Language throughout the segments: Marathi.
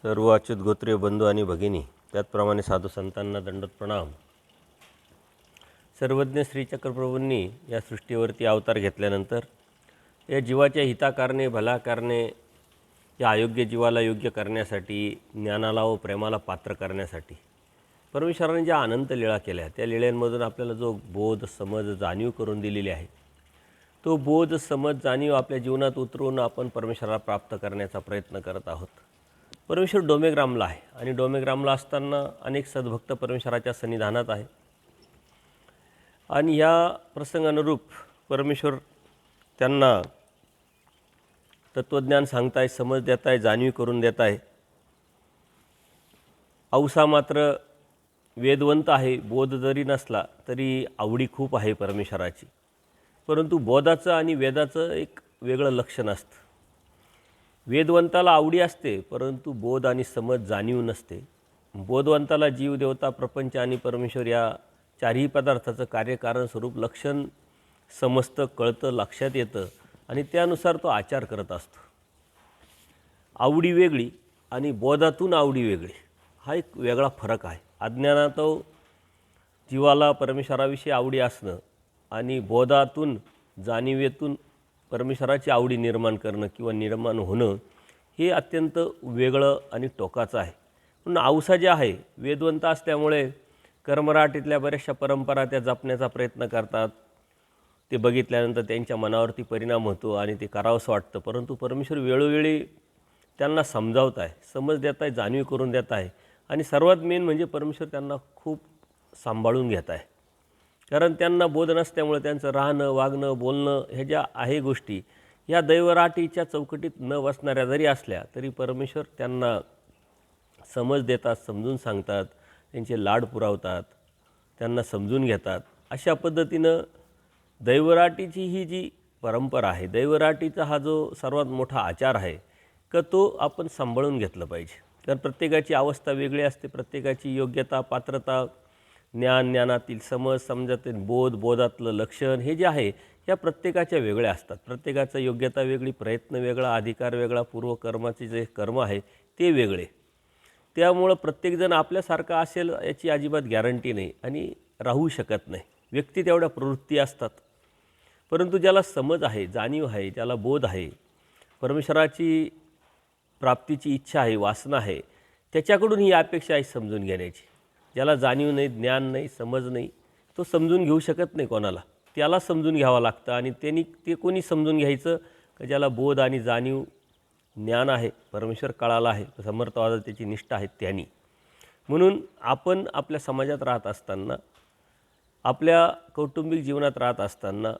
सर्व अच्युत गोत्रीय बंधू आणि भगिनी, त्याचप्रमाणे साधू संतांना दंडवत प्रणाम. सर्वज्ञ श्री चक्रप्रभूंनी या सृष्टीवरती अवतार घेतल्यानंतर या जीवाच्या हिताकारणे, भला करणे, या अयोग्य जीवाला योग्य करण्यासाठी, ज्ञानाला व प्रेमाला पात्र करण्यासाठी परमेश्वराने ज्या अनंत लीळा केल्या, त्या लीळांमधून आपल्याला जो बोध, समज, जाणीव करून दिलेली आहे, तो बोध, समज, जाणीव आपल्या जीवनात उतरवून आपण परमेश्वराला प्राप्त करण्याचा प्रयत्न करत आहोत. परमेश्वर डोमेग्रामला आहे आणि डोमेग्रामला असताना अनेक सद्भक्त परमेश्वराच्या सन्निधानात आहे आणि या प्रसंगानुरूप परमेश्वर त्यांना तत्त्वज्ञान सांगताय, समज देत आहे, जाणीव करून देत आहे. औसा मात्र वेदवंत आहे, बोध जरी नसला तरी आवडी खूप आहे परमेश्वराची, परंतु बोधाचं आणि वेदाचं एक वेगळं लक्षण असतं. वेदवंताला आवडी असते, परंतु बोध आणि समज, जाणीव नसते. बोधवंताला जीव, देवता, प्रपंच आणि परमेश्वर या चारही पदार्थाचं कार्यकारण स्वरूप लक्षण समजतं, कळतं, लक्षात येतं आणि त्यानुसार तो आचार करत असतो. आवडी वेगळी आणि बोधातून आवडी वेगळी, हा एक वेगळा फरक आहे. अज्ञानात जीवाला परमेश्वराविषयी आवडी असणं आणि बोधातून, जाणीवेतून परमेश्वराची आवडी निर्माण करणं किंवा निर्माण होणं हे अत्यंत वेगळं आणि टोकाचं आहे. म्हणून औसा जे आहे, वेदवंत असल्यामुळे कर्मराटीतल्या बऱ्याचशा परंपरा त्या जपण्याचा प्रयत्न करतात. ते बघितल्यानंतर त्यांच्या मनावरती परिणाम होतो आणि ते करावंसं वाटतं, परंतु परमेश्वर वेळोवेळी त्यांना समजावत आहे, समज देत आहे, जाणीव करून देत आहे आणि सर्वात मेन म्हणजे परमेश्वर त्यांना खूप सांभाळून घेत आहे. कारण त्यांना बोध नसल्यामुळे त्यांचं राहणं, वागणं, बोलणं ह्या ज्या आहे गोष्टी, ह्या दैवराटीच्या चौकटीत न बसणाऱ्या जरी असल्या तरी परमेश्वर त्यांना समज देतात, समजून सांगतात, त्यांचे लाड पुरवतात, त्यांना समजून घेतात. अशा पद्धतीनं दैवराटीची ही जी परंपरा आहे, दैवराटीचा हा जो सर्वात मोठा आचार आहे का तो आपण सांभाळून घेतलं पाहिजे. कारण प्रत्येकाची अवस्था वेगळी असते, प्रत्येकाची योग्यता, पात्रता, ज्ञानातील समज, समजातील बोध, बोधातलं लक्षण हे जे आहे ह्या प्रत्येकाच्या वेगळ्या असतात. प्रत्येकाचं योग्यता वेगळी, प्रयत्न वेगळा, अधिकार वेगळा, पूर्वकर्माचे जे कर्म आहे ते वेगळे. त्यामुळं प्रत्येकजण आपल्यासारखा असेल याची अजिबात गॅरंटी नाही आणि राहू शकत नाही. व्यक्ती तेवढ्या प्रवृत्ती असतात, परंतु ज्याला समज आहे, जाणीव आहे, ज्याला बोध आहे, परमेश्वराची प्राप्तीची इच्छा आहे, वासना आहे, त्याच्याकडून ही अपेक्षा आहे समजून घेण्याची. ज्याला जाणीव नाही, ज्ञान नाही, समज नाही, तो समजून घेऊ शकत नाही कोणाला. त्याला समजून घ्यावं लागतं आणि ते कोणी समजून घ्यायचं का ज्याला बोध आणि जाणीव, ज्ञान आहे, परमेश्वर कळाला आहे, समर्थवादात त्याची निष्ठा आहे त्यांनी. म्हणून आपण आपल्या समाजात राहत असताना, आपल्या कौटुंबिक जीवनात राहत असताना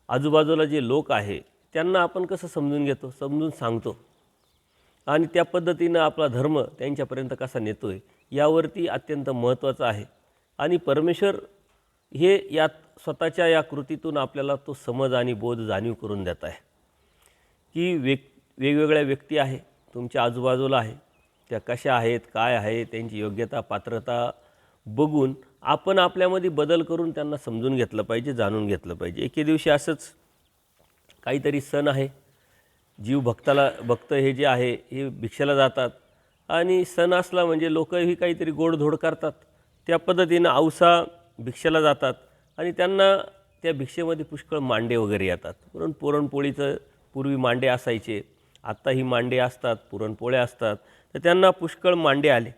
आजूबाजूला जे लोक आहे त्यांना आपण कसं समजून घेतो, समजून सांगतो आणि त्या पद्धतीनं आपला धर्म त्यांच्यापर्यंत कसा नेतो आहे यावरती अत्यंत महत्त्वाचं आहे. आणि परमेश्वर हे यात स्वतःच्या या कृतीतून आपल्याला तो समज आणि बोध, जाणीव करून देत आहे की वेगवेगळ्या व्यक्ती आहे तुमच्या आजूबाजूला आहे, त्या कशा आहेत, काय आहे, त्यांची योग्यता, पात्रता बघून आपण आपल्यामध्ये बदल करून त्यांना समजून घेतलं पाहिजे, जाणून घेतलं पाहिजे. एके दिवशी असंच काहीतरी सण आहे, भक्त हे जे आहे हे भिक्षेला जातात आणि सण असला म्हणजे लोकही काहीतरी गोडधोड करतात. त्या पद्धतीनं औसा भिक्षेला जातात आणि त्यांना त्या भिक्षेमध्ये पुष्कळ मांडे वगैरे येतात. पुरणपोळीचं पूर्वी मांडे असायचे, आत्ताही मांडे असतात, पुरणपोळ्या असतात, तर त्यांना पुष्कळ मांडे आले.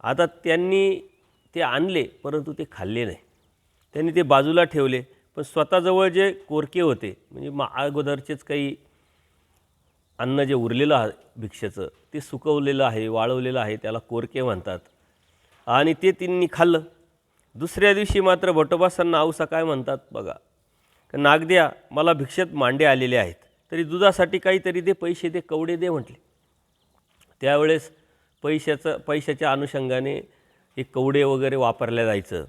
आता त्यांनी ते आणले परंतु ते खाल्ले नाही, त्यांनी ते बाजूला ठेवले. पण स्वतःजवळ जे कोरके होते म्हणजे अगोदरचेच काही अन्न जे उरलेलं आहे भिक्षेचं, ते सुकवलेलं आहे, वाळवलेलं आहे, त्याला कोरके म्हणतात आणि ते त्यांनी खाल्लं. दुसऱ्या दिवशी मात्र भटोबासांना औसा काय म्हणतात बघा, नागद्या मला भिक्षेत मांडे आलेले आहेत, तरी दुधासाठी काहीतरी दे, पैसे दे, कवडे दे म्हटले. त्यावेळेस पैशाच्या अनुषंगाने हे कवडे वगैरे वापरल्या जायचं,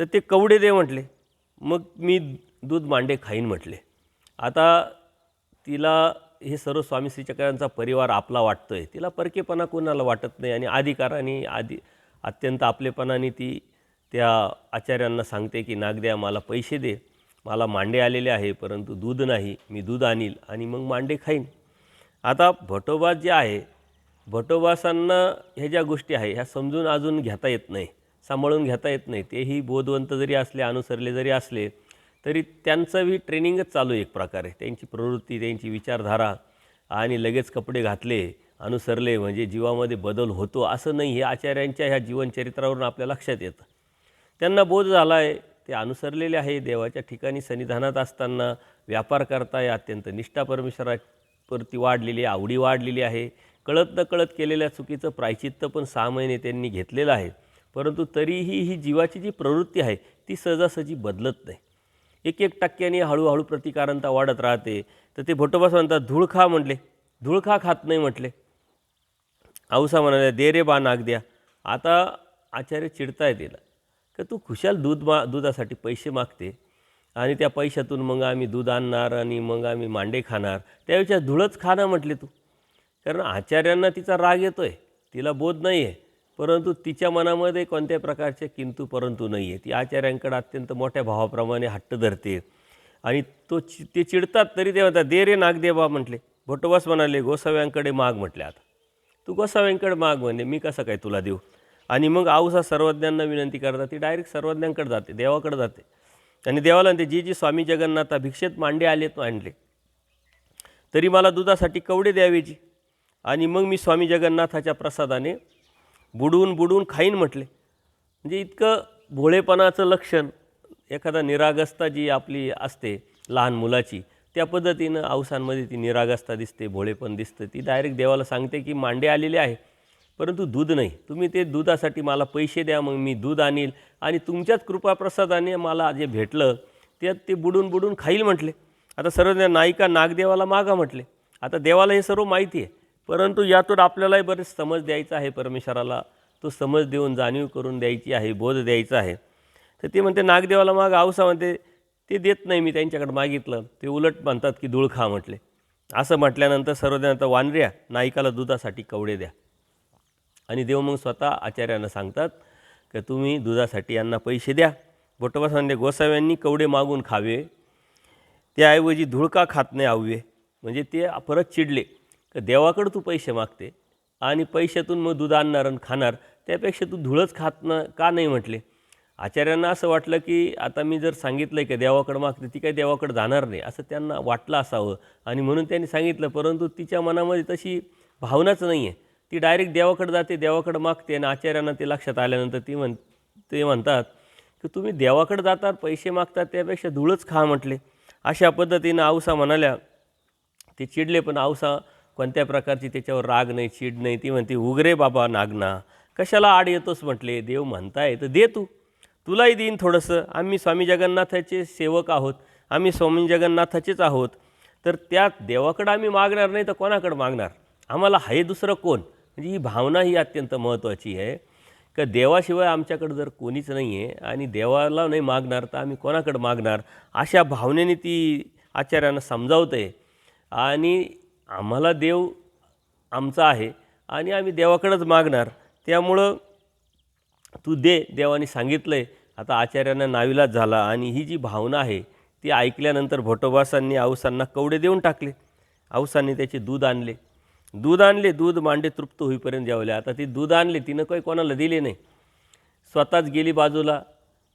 तर ते कवडे दे म्हटले. मग मी दूध मांडे खाईन म्हटले. आता तिला हे सर्व स्वामी श्री चक्रांचा परिवार आपला वाटतो आहे, तिला परकेपणा कोणाला वाटत नाही आणि अधिकाराने अत्यंत आपलेपणाने ती त्या आचार्यांना सांगते की नागद्या मला पैसे दे, मला मांडे आलेले आहे परंतु दूध नाही, मी दूध आणील आणि मग मांडे खाईन. आता भटोबा जे आहे भटोबासांना ह्या ज्या गोष्टी आहे ह्या समजून अजून घेता येत नाही, सांभाळून घेता येत नाही. तेही बोधवंत जरी असले, अनुसरले जरी असले, तरी त्यांचं बी ट्रेनिंगच चालू आहे एक प्रकारे. त्यांची प्रवृत्ती, त्यांची विचारधारा आणि लगेच कपडे घातले, अनुसरले म्हणजे जीवामध्ये बदल होतो असं नाही. हे आचार्यांच्या ह्या जीवनचरित्रावरून आपल्या लक्षात येतं. त्यांना बोध झाला आहे, ते अनुसरलेले आहे. देवाच्या ठिकाणी सन्निधानात असताना व्यापार करताय, अत्यंत निष्ठा परमेश्वरावरती वाढलेली, आवडी वाढलेली आहे. कळत नकळत केलेल्या चुकीचं प्रायचित्त पण 6 महिने त्यांनी घेतलेलं आहे. परंतु तरीही ही जीवाची जी प्रवृत्ती आहे ती सहजासहजी बदलत नाही. 1-1% हळूहळू प्रतिकारंता वाढत राहते. तर ते भटोबास म्हणतात, धूळ खा म्हटले, धूळ का खात नाही म्हटले. औसा म्हणाले, दे रे बा नाग द्या. आता आचार्य चिडताय तिला का तू खुशाल दुधासाठी पैसे मागते आणि त्या पैशातून मग आम्ही दूध आणणार आणि मग आम्ही मांडे खाणार, त्यापेक्षा धुळच खाणं म्हटले तू. कारण आचार्यांना तिचा राग येतो आहे, तिला बोध नाही आहे, परंतु तिच्या मनामध्ये कोणत्याही प्रकारचे किंतु परंतु नाही आहे. ती आचार्यांकडे अत्यंत मोठ्या भावाप्रमाणे हट्ट धरते आणि ते चिडतात. तरी ते म्हणतात, दे रे नाग दे बा म्हटले. भटोबास म्हणाले, गोसाव्यांकडे माग म्हटले. आता तू गोसाव्यांकडे माग म्हणे, मी कसं काय तुला देऊ. आणि मग औसा सर्वज्ञांना विनंती करतात. ती डायरेक्ट सर्वज्ञांकडे जाते, देवाकडे जाते आणि देवाला म्हणते, जी स्वामी जगन्नाथा भिक्षेत मांडे आलेत आणले, तरी मला दुधासाठी कवडे द्यावेची आणि मग मी स्वामी जगन्नाथाच्या प्रसादाने बुडवून बुडवून खाईन म्हटले. म्हणजे इतकं भोळेपणाचं लक्षण, एखादा निरागसता जी आपली असते लहान मुलाची, त्या पद्धतीनं औसांमध्ये ती निरागसता दिसते, भोळेपण दिसतं. ती डायरेक्ट देवाला सांगते की मांडे आलेले आहे परंतु दूध नाही, तुम्ही ते दुधासाठी मला पैसे द्या, मग मी दूध आणील आणि तुमच्याच कृपाप्रसादाने मला जे भेटलं त्यात ते बुडून बुडून खाईल म्हटले. आता सर्व नायिका नागदेवाला मागा म्हटले. आता देवाला हे सर्व माहिती आहे, परंतु यातून आपल्यालाही बरेच समज द्यायचा आहे परमेश्वराला. तो समज देऊन जाणीव करून द्यायची आहे, बोध द्यायचा आहे. तर ते म्हणते नागदेवाला माग. औसा म्हणते ते देत नाही, मी त्यांच्याकडे मागितलं. ते उलट म्हणतात की धूळ खा म्हटले. असं म्हटल्यानंतर सर्वजण वानऱ्या नायिकाला दुधासाठी कवडे द्या. आणि देव मग स्वतः आचार्यांना सांगतात की तुम्ही दुधासाठी यांना पैसे द्या. भटोबा सांगले, गोसाव्यांनी कवडे मागून खावे, त्याऐवजी धूळ का खात नाही आव्ये. म्हणजे ते परत चिडले की देवाकडं तू पैसे मागते आणि पैशातून मग दूध आणणार आणि खाणार, त्यापेक्षा तू धूळच खात का नाही म्हटले. आचार्यांना असं वाटलं की आता मी जर सांगितलं आहे की देवाकडं मागते, ती काही देवाकडं जाणार नाही असं त्यांना वाटलं असावं आणि म्हणून त्यांनी सांगितलं. परंतु तिच्या मनामध्ये तशी भावनाच नाही आहे. ती डायरेक्ट देवाकडं जाते, देवाकडं मागते आणि आचार्यांना ते लक्षात आल्यानंतर ते म्हणतात की तुम्ही देवाकडं जातात, पैसे मागतात, त्यापेक्षा धूळच खा म्हटले. अशा पद्धतीनं औसा म्हणाल्या. ते चिडले, पण औसा कोणत्या प्रकारची त्याच्यावर राग नाही, चीड नाही. ती म्हणते, उगरे बाबा नागना, कशाला आड येतोस म्हटले. देव म्हणताय तर दे, तुलाही देईन थोडंसं. आम्ही स्वामी जगन्नाथाचे सेवक आहोत, आम्ही स्वामी जगन्नाथाचेच आहोत. तर त्यात देवाकडं आम्ही मागणार नाही तर कोणाकडं मागणार, आम्हाला आहे दुसरं कोण. म्हणजे ही भावना ही अत्यंत महत्त्वाची आहे का देवाशिवाय आमच्याकडं जर कोणीच नाही आहे आणि देवाला नाही मागणार तर आम्ही कोणाकडं मागणार. अशा भावनेने ती आचार्यांना समजावते आणि आम्हाला देव आमचा आहे आणि आम्ही देवाकडंच मागणार, त्यामुळं तू दे, देवाने सांगितलं आहे. आता आचार्यांना नाविलाज झाला आणि ही जी भावना आहे ती ऐकल्यानंतर भटोबासांनी औसांना कवडे देऊन टाकले. औसांनी त्याचे दूध आणले, दूध मांडे तृप्त होईपर्यंत जेवले. आता ती दूध आणले, तिनं काही कोणाला दिले नाही, स्वतःच गेली बाजूला,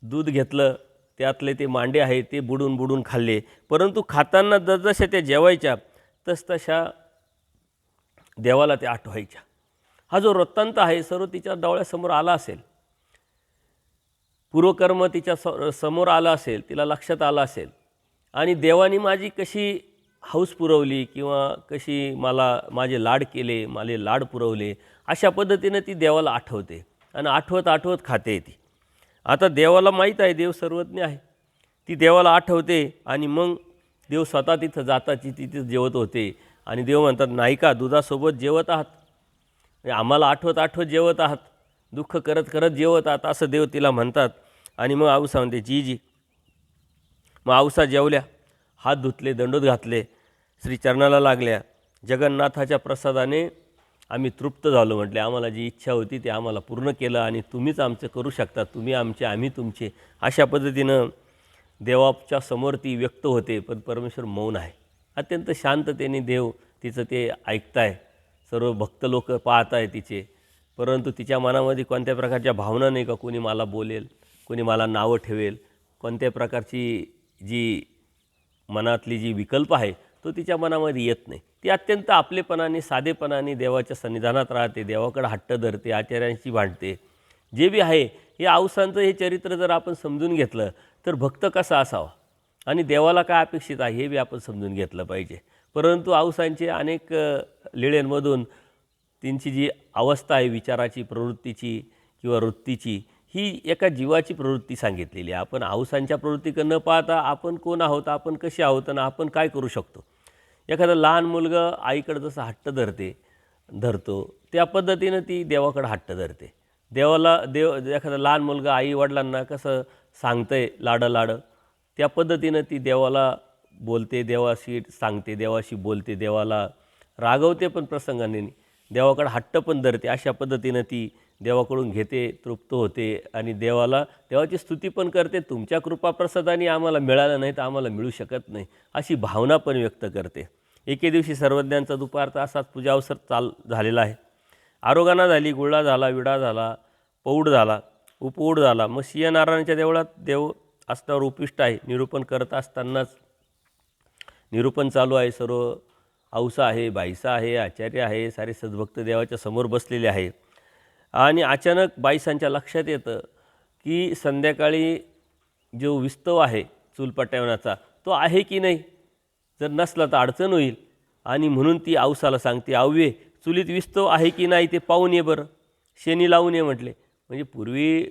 दूध घेतलं, त्यातले ते मांडे आहे ते बुडून बुडून खाल्ले. परंतु खाताना जसजशा त्या जेवायच्या तसतशा देवाला ते आठवायच्या. हा जो वृत्तांत आहे सर्व तिच्या डोळ्यासमोर आला असेल, पूर्वकर्म तिच्या समोर आलं असेल, तिला लक्षात आलं असेल आणि देवानी माझी कशी हौस पुरवली किंवा कशी मला माझे लाड केले, माझे लाड पुरवले, अशा पद्धतीने ती देवाला आठवते आणि आठवत आठवत खाते ती. आता देवाला माहीत आहे देव सर्वज्ञ आहे, ती देवाला आठवते आणि मग देव स्वतः तिथं जाताची तिथं जेवत होते आणि देव म्हणतात, नायिका दुधासोबत जेवत आहात, आम्हाला आठवत आठवत जेवत आहात, दुःख करत करत जेवत आहात, असं देव तिला म्हणतात. आणि मग औसा म्हणते, जी. मग औसा जेवल्या, हात धुतले, दंडोत घातले, श्रीचरणाला लागल्या. जगन्नाथाच्या प्रसादाने आम्ही तृप्त झालो म्हटले. आम्हाला जी इच्छा होती ते आम्हाला पूर्ण केलं आणि तुम्हीच आमचं करू शकता, तुम्ही आमचे आम्ही तुमचे. अशा पद्धतीनं देवाच्या समोर ती व्यक्त होते, पण परमेश्वर मौन आहे. अत्यंत शांततेने देव तिचं ते ऐकताय, सर्व भक्त लोक पाहत आहे तिचे, परंतु तिच्या मनामध्ये कोणत्या प्रकारच्या भावना नाही का कोणी मला बोलेल, कोणी मला नावं ठेवेल, कोणत्या प्रकारची जी मनातली जी विकल्प आहे तो तिच्या मनामध्ये येत नाही. ती अत्यंत आपलेपणाने साधेपणाने देवाच्या सन्निधानात राहते, देवाकडे हट्ट धरते, आचार्यांशी भांडते. जे बी आहे हे आऊसांचं हे चरित्र जर आपण समजून घेतलं तर भक्त कसा असावा आणि देवाला काय अपेक्षित आहे हे बी आपण समजून घेतलं पाहिजे. परंतु आऊसांचे अनेक लीळेंमधून त्यांची जी अवस्था आहे विचाराची, प्रवृत्तीची किंवा वृत्तीची, ही एका जीवाची प्रवृत्ती सांगितलेली आहे. आपण आऊसांच्या प्रवृत्तीकडे न पाहता आपण कोण आहोत, आपण कसे आहोत आणि आपण काय करू शकतो. एखादं लहान मुलगं आईकडे जसं हट्ट धरतो त्या पद्धतीनं ती देवाकडे हट्ट धरते. एखादा लहान मुलगा आई वडिलांना कसं सांगतंय लाडं त्या पद्धतीनं ती देवाला बोलते, देवाशी सांगते, देवाशी बोलते, देवाला रागवते पण प्रसंगाने, देवाकडे हट्ट पण धरते. अशा पद्धतीनं ती देवाकडून घेते, तृप्त होते आणि देवाची स्तुती पण करते. तुमच्या कृपाप्रसादाने आम्हाला मिळालं नाही तर आम्हाला मिळू शकत नाही अशी भावना पण व्यक्त करते. एके दिवशी सर्वज्ञांचा दुपारचा असाच पूजा अवसर झालेला आहे. आरोगाना झाली, गुळा झाला, विडा झाला, पौड झाला, उपवूड झाला. मग सिंहनारायणाच्या देवळात देव असल्यावर उपिष्ट आहे. निरूपण करत असतानाच निरूपण चालू आहे. सर्व औसा आहे, बाईसा आहे, आचार्य आहे, सारे सद्भक्त देवाच्या समोर बसलेले आहे. आणि अचानक बाईसांच्या लक्षात येतं की संध्याकाळी जो विस्तव आहे चूल पेटवण्याचा तो आहे की नाही, जर नसला तर अडचण होईल. आणि म्हणून ती औसाला सांगते, आव्ये चुलीत विस्तव आहे की नाही ते पाहून ये बरं, शेणी लावून ये म्हटले. म्हणजे पूर्वी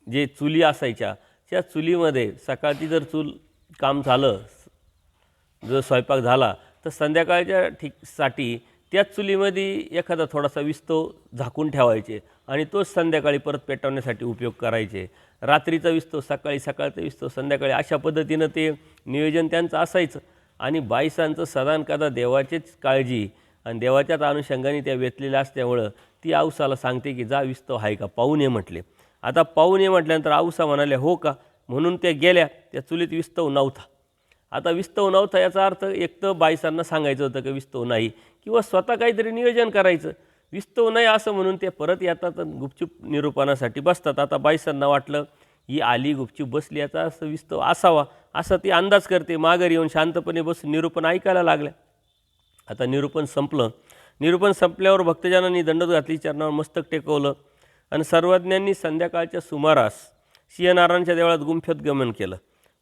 जे चुली असायच्या त्या चुलीमध्ये सकाळची जर चूल काम झालं, जर स्वयंपाक झाला तर संध्याकाळच्या साठी त्याच चुलीमध्ये एखादा थोडासा विस्तव झाकून ठेवायचे आणि तोच संध्याकाळी परत पेटवण्यासाठी उपयोग करायचे. रात्रीचा विस्तव सकाळी, सकाळचा विस्तव संध्याकाळी, अशा पद्धतीनं ते नियोजन त्यांचं असायचं. आणि बाईसांचं सदानकदा देवाचीच काळजी आणि देवाच्याच अनुषंगाने त्या वेचलेल्या असल्यामुळं ती औसाला सांगते की जा विस्तव आहे का पाहून ये म्हटले. आता पाहून ये म्हटल्यानंतर औसा म्हणाले हो का, म्हणून त्या गेल्या. त्या चुलीत विस्तव नव्हता. आता विस्तव नव्हता याचा अर्थ एक तर बाईसांना सांगायचं होतं की विस्तव नाही, किंवा स्वतः काहीतरी नियोजन करायचं. विस्तव नाही असं म्हणून ते परत येतात आणि गुपचूप निरूपणासाठी बसतात. आता बाईसांना वाटलं ही आली गुपचूप बसली, याचा असं विस्तव असावा असं ती अंदाज करते. माघारी येऊन शांतपणे बसून निरूपण ऐकायला लागल्या. आता निरूपण संपलं. निरूपण संपल्यावर भक्तजनांनी दंडवत घातली, चरणावर मस्तक टेकवलं आणि सर्वज्ञांनी संध्याकाळच्या सुमारास सिंहनारायणाच्या देवळात गुंफत गमन केलं.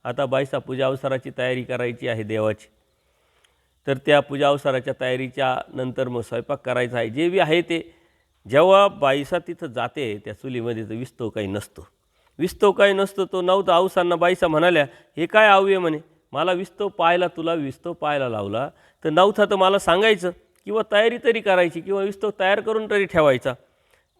आता बाईसा पूजा अवसराची तयारी करायची आहे देवाची. तर त्या पूजा अवसराच्या तयारीच्या नंतर मग स्वयंपाक करायचा आहे. जे बी आहे ते जेव्हा बाईसा तिथं जाते त्या चुलीमध्ये तर विस्तव काही नसतो. तो नव्हता. औसांना बाईसा म्हणाल्या हे काय आव्ये म्हणे, मला विस्तव तुला विस्तव पाहायला लावला तर नव्हता तर मला सांगायचं, किंवा तयारी तरी करायची, किंवा विस्तव तयार करून तरी ठेवायचा.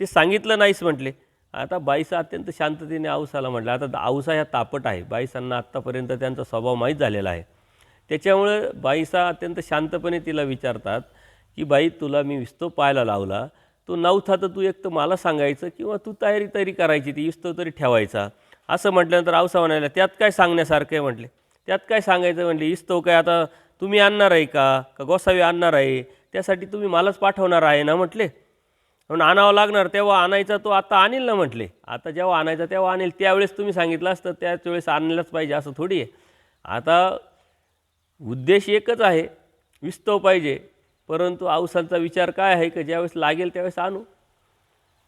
ते सांगितलं नाहीस म्हटले. आता बाईसा अत्यंत शांततेने औसाला म्हटलं. आता औसा ह्या तापट आहे, बाईसांना आत्तापर्यंत त्यांचा स्वभाव माहीत झालेला आहे. त्याच्यामुळे बाईसा अत्यंत शांतपणे तिला विचारतात की बाई तुला मी विस्तव पाहायला लावला, तो नव्हता तर तू एक तर मला सांगायचं, किंवा तू तयारी करायची, ती विस्तव तरी ठेवायचा. असं म्हटल्यानंतर औसा म्हणाला त्यात काय सांगण्यासारखं आहे म्हटले. त्यात काय सांगायचं म्हटले, विस्तव काय आता तुम्ही आणणार आहे का गोसावी आणणार आहे, त्यासाठी तुम्ही मलाच पाठवणार आहे ना म्हटले. म्हणून आणावं लागणार, तेव्हा आणायचा तो आता आणील ना म्हटले. आता जेव्हा आणायचा तेव्हा आणेल, त्यावेळेस तुम्ही सांगितलं असतं त्याच वेळेस आणलंच पाहिजे असं थोडी आहे. आता उद्देश एकच आहे, विस्तव पाहिजे. परंतु औसांचा विचार काय आहे की ज्यावेळेस लागेल त्यावेळेस आणू.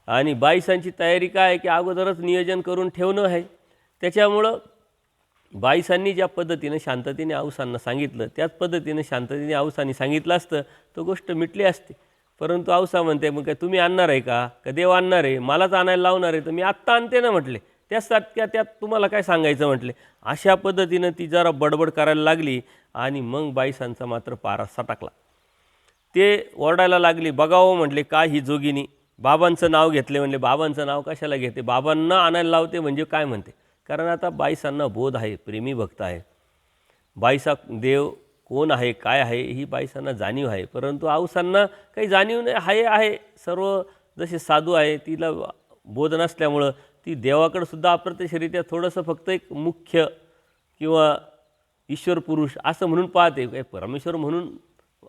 आणि बाईसांची तयारी काय आहे की अगोदरच नियोजन करून ठेवणं आहे. त्याच्यामुळं बाईसांनी ज्या पद्धतीने शांततेने औसांना सांगितलं त्याच पद्धतीने शांततेने औसांनी सांगितलं असतं तर गोष्ट मिटली असते. परंतु औसा म्हणते मग काय तुम्ही आणणार आहे का देव आणणार आहे, मलाच आणायला लावणार आहे, तर मी आत्ता आणते ना म्हटले. त्यात तुम्हाला काय सांगायचं म्हटले. अशा पद्धतीनं ती जरा बडबड करायला लागली आणि मग बाईसांचा मात्र पारा सटकला. ते ओरडायला लागली, बघावं म्हटले का ही जोगिनी बाबांचं नाव घेतले. म्हणले बाबांचं नाव कशाला घेते, बाबांना आणायला लावते म्हणजे काय म्हणते. कारण आता बाईसांना बोध आहे, प्रेमी भक्त आहे. बाईसा देव कोण आहे काय आहे ही बाईसांना जाणीव आहे. परंतु औसांना काही जाणीव नाही आहे सर्व जसे साधू आहे तिला बोध नसल्यामुळं ती देवाकडं सुद्धा अप्रत्यक्षरित्या थोडंसं फक्त एक मुख्य किंवा ईश्वर पुरुष असं म्हणून पाहते. काही परमेश्वर म्हणून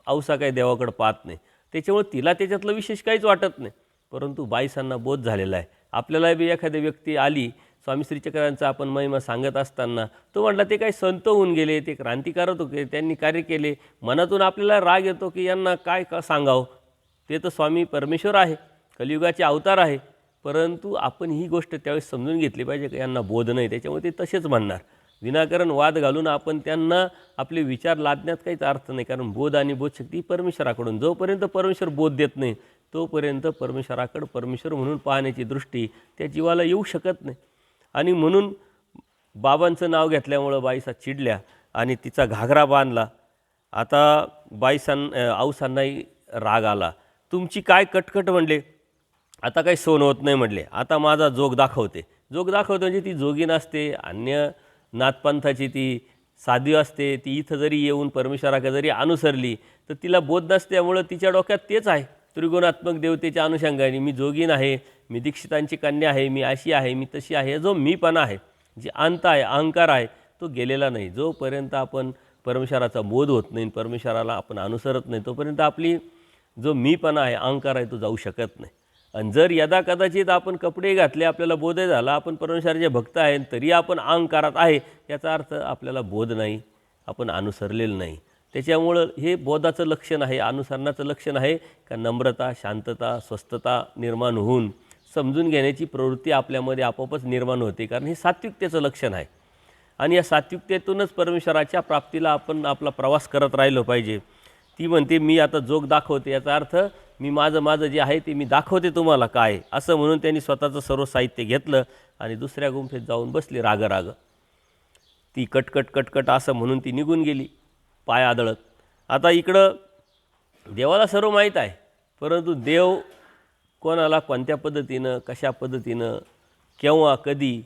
औसा काही देवाकडं पाहत नाही. त्याच्यामुळे तिला त्याच्यातलं विशेष काहीच वाटत नाही. परंतु बाईसांना बोध झालेला आहे. आपल्याला बी एखादी व्यक्ती आली, स्वामी श्रीचक्रांचा आपण महिमा सांगत असताना तो म्हटला ते काही संत होऊन गेले, ते क्रांतिकारक होते, त्यांनी कार्य केले. मनातून आपल्याला राग येतो की यांना काय का सांगावं, ते तर स्वामी परमेश्वर आहे, कलियुगाचे अवतार आहे. परंतु आपण ही गोष्ट त्यावेळेस समजून घेतली पाहिजे की यांना बोध नाही, त्याच्यामुळे ते तसेच म्हणणार. विनाकारण वाद घालून आपण त्यांना आपले विचार लादण्यात काहीच अर्थ नाही. कारण बोध आणि बोधशक्ती परमेश्वराकडून, जोपर्यंत परमेश्वर बोध देत नाही तोपर्यंत परमेश्वराकडं परमेश्वर म्हणून पाहण्याची दृष्टी त्या जीवाला येऊ शकत नाही. आणि म्हणून बाबांचं नाव घेतल्यामुळं बाईसा चिडल्या आणि तिचा घागरा बांधला. आता आऊसांनाही राग आला. तुमची काय कटकट म्हणले, आता काही सोन होत नाही म्हटले, आता माझा जोग दाखवते. जोग दाखवते म्हणजे ती जोगी नसते, अन्य नाथपंथाची ती साधी असते. ती इथं जरी येऊन परमेश्वराकडे जरी अनुसरली तर तिला बोध नसल्यामुळं तिच्या डोक्यात तेच आहे, त्रिगुणात्मक देवतेच्या अनुषंगाने मी जोगीन आहे, मी दीक्षितांची कन्या आहे, मी अशी आहे, मी तशी आहे. जो मीपणा आहे, जे अंत आहे, अहंकार आहे, तो गेलेला नाही. जोपर्यंत आपण परमेश्वराचा बोध होत नाही, परमेश्वराला आपण अनुसरत नाही, तोपर्यंत आपली जो मीपणा आहे, अहंकार आहे, तो जाऊ शकत नाही. आणि जर यदा कदाचित आपण कपडे घातले, आपल्याला बोध झाला, आपण परमेश्वराचे भक्त आहेत, तरी आपण अहंकारात आहे, याचा अर्थ आपल्याला बोध नाही, आपण अनुसरलेलं नाही. त्याच्यामुळं हे बोधाचं लक्षण आहे, अनुसरणाचं लक्षण आहे का नम्रता, शांतता, स्वस्थता निर्माण होऊन समजून घेण्याची प्रवृत्ती आपल्यामध्ये आपोआपच निर्माण होते. कारण हे सात्विकतेचं लक्षण आहे. आणि या सात्विकतेतूनच परमेश्वराच्या प्राप्तीला आपण आपला प्रवास करत राहिलो पाहिजे. ती म्हणते मी आता जोग दाखवते, याचा अर्थ मी माझं जे आहे ते मी दाखवते तुम्हाला काय, असं म्हणून त्यांनी स्वतःचं सर्व साहित्य घेतलं आणि दुसऱ्या गुंफेत जाऊन बसली राग. ती कटकट असं म्हणून ती निघून गेली पाय आदळत. आता इकडं देवाला सर्व माहीत आहे, परंतु देव कोणाला कोणत्या पद्धतीनं, कशा पद्धतीनं, केव्हा, कधी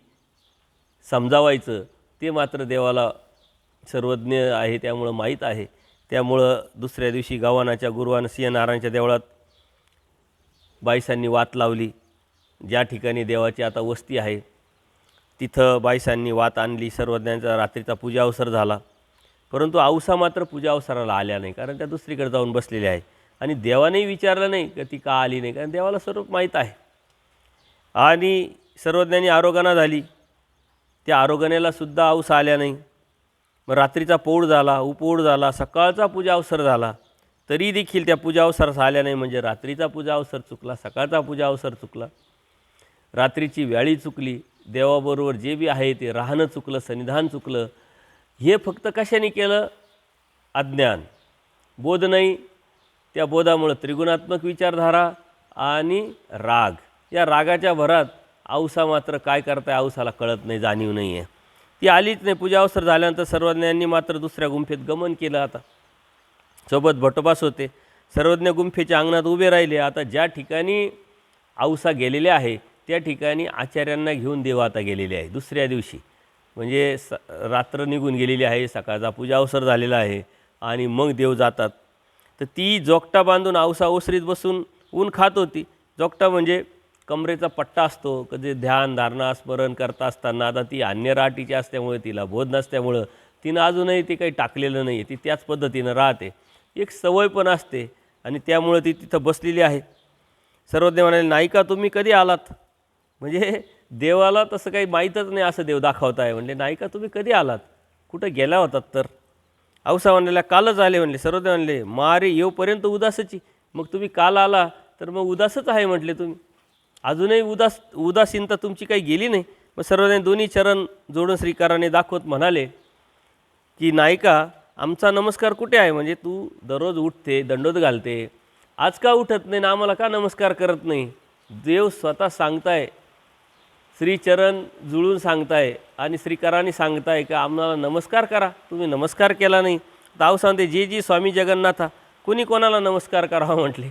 समजावायचं ते मात्र देवाला सर्वज्ञ आहे, त्यामुळं माहीत आहे. त्यामुळं दुसऱ्या दिवशी गावानाच्या गुरुवान सिंहनारायणच्या देवळात बाईसांनी वात लावली. ज्या ठिकाणी देवाची आता वस्ती आहे तिथं बाईसांनी वात आणली. सर्वज्ञांचा रात्रीचा पूजा अवसर झाला. परंतु औसा मात्र पूजा अवसराला आल्या नाही, कारण त्या दुसरीकडे जाऊन बसलेल्या आहे. आणि देवानेही विचारलं नाही की ती का आली नाही, कारण देवाला सर्व माहीत आहे. आणि सर्वज्ञांनी आरोगणा झाली, त्या आरोगणेलासुद्धा औसा आल्या नाही. मग रात्रीचा पौढ झाला, उपौढ झाला, सकाळचा पूजा अवसर झाला, तरी देखील त्या पूजा अवसर आल्या नाही. म्हणजे रात्रीचा पूजा अवसर चुकला, सकाळचा पूजा अवसर चुकला, रात्रीची वेळी चुकली, देवाबरोबर जे बी आहे ते राहणं चुकलं, सन्निधान चुकलं. हे फक्त कशाने केलं? अज्ञान, बोध नाही. त्या बोधामुळं त्रिगुणात्मक विचारधारा आणि राग, या रागाच्या भरात औसा मात्र काय करताय औसाला कळत नाही, जाणीव नाही आहे. ती आलीच नाही. पूजा अवसर झाल्यानंतर सर्वज्ञांनी मात्र दुसऱ्या गुंफेत गमन केलं. आता सोबत भटोबास होते. सर्वज्ञ गुंफेच्या अंगणात उभे राहिले. आता ज्या ठिकाणी औसा गेलेले आहे त्या ठिकाणी आचार्यांना घेऊन देव आता गेलेले आहे दुसऱ्या दिवशी. म्हणजे रात्र निघून गेलेली आहे, सकाळचा पूजा अवसर झालेला आहे आणि मग देव जातात. तर ती जोगटा बांधून औसा ओसरीत बसून ऊन खात होती. जोगटा म्हणजे कमरेचा पट्टा असतो, कधी ध्यान धारणा स्मरण करता असताना. आता ती अन्य राटीची असल्यामुळे, तिला बोध नसल्यामुळं तिनं अजूनही ते काही टाकलेलं नाही आहे, ती त्याच पद्धतीनं राहते. एक सवय पण असते आणि त्यामुळं ती तिथं बसलेली आहे. सर्वज्ञ म्हणाले, नाही का तुम्ही कधी आलात? म्हणजे देवाला तसं काही माहीतच नाही असं देव दाखवत आहे. म्हणले, नाही का तुम्ही कधी आलात, कुठं गेला होतात? तर औसा म्हणलेला, कालच आले म्हणले. सर्वज्ञ म्हणले, मारे येऊपर्यंत उदासची, मग तुम्ही काल आला तर मग उदासच आहे म्हटले तुम्ही, अजूनही उदासीनता तुमची काही गेली नाही. मग सर्वज्ञ दोन्ही चरण जोडून श्रीकाराने दाखवत म्हणाले की, नाही का आमचा नमस्कार कुठे आहे? म्हणजे तू दररोज उठते, दंडोत घालते, आज का उठत नाही ना, आम्हाला का नमस्कार करत नाही? देव स्वतः सांगताय, श्रीचरण जुळून सांगताय आणि श्रीकाराने सांगताय का आम्हाला नमस्कार करा, तुम्ही नमस्कार केला नाही. ताव सांगते, जे स्वामी जगन्नाथा, कोणी कोणाला नमस्कार करावा म्हटले.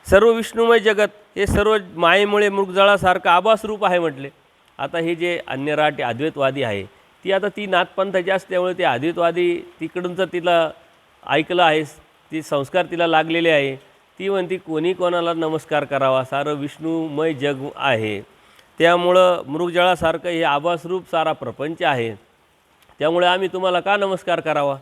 सर्व विष्णुमय जगत हे सर्व मायेमुळे मृगजळासारखं आभास रूप आहे म्हटले. आता हे जे अन्यराटी अद्वैतवादी आहे, ती नाथपंथाची असल्यामुळे ते अद्वैतवादी तिकडूनचं तिला ऐकलं आहे, ती संस्कार तिला लागलेले आहे. ती म्हणती कोणी कोणाला नमस्कार करावा, सारं विष्णुमय जग आहे, त्यामुळं मृगजळासारखं हे आभासरूप सारा प्रपंच आहे, त्यामुळे आम्ही तुम्हाला का नमस्कार करावा?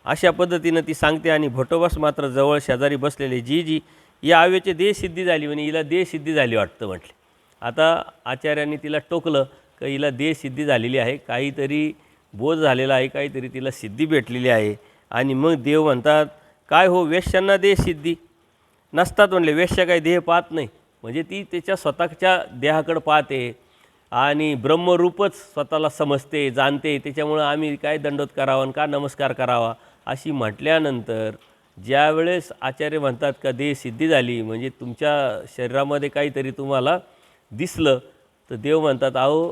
अशा पद्धतीनं ती सांगते. आणि भटोबास मात्र जवळ शेजारी बसलेले जी या आवेची देहसिद्धी झाली म्हणे, हिला देहसिद्धी झाली वाटतं म्हटले. आता आचार्यांनी तिला टोकलं की हिला देहसिद्धी झालेली आहे, काहीतरी बोध झालेला आहे, काहीतरी तिला सिद्धी भेटलेली आहे. आणि मग देव म्हणतात, काय हो वेश्यांना देहसिद्धी नसतात म्हणले, वेश्या काही देह पाहत नाही. म्हणजे ती त्याच्या स्वतःच्या देहाकडं पाहते आणि ब्रह्मरूपच स्वतःला समजते, जाणते. त्याच्यामुळं आम्ही काय दंडोत करावा आणि का नमस्कार करावा अशी म्हटल्यानंतर ज्यावेळेस आचार्य म्हणतात का देहसिद्धी झाली, म्हणजे तुमच्या शरीरामध्ये काहीतरी तुम्हाला दिसलं, तर देव म्हणतात, अहो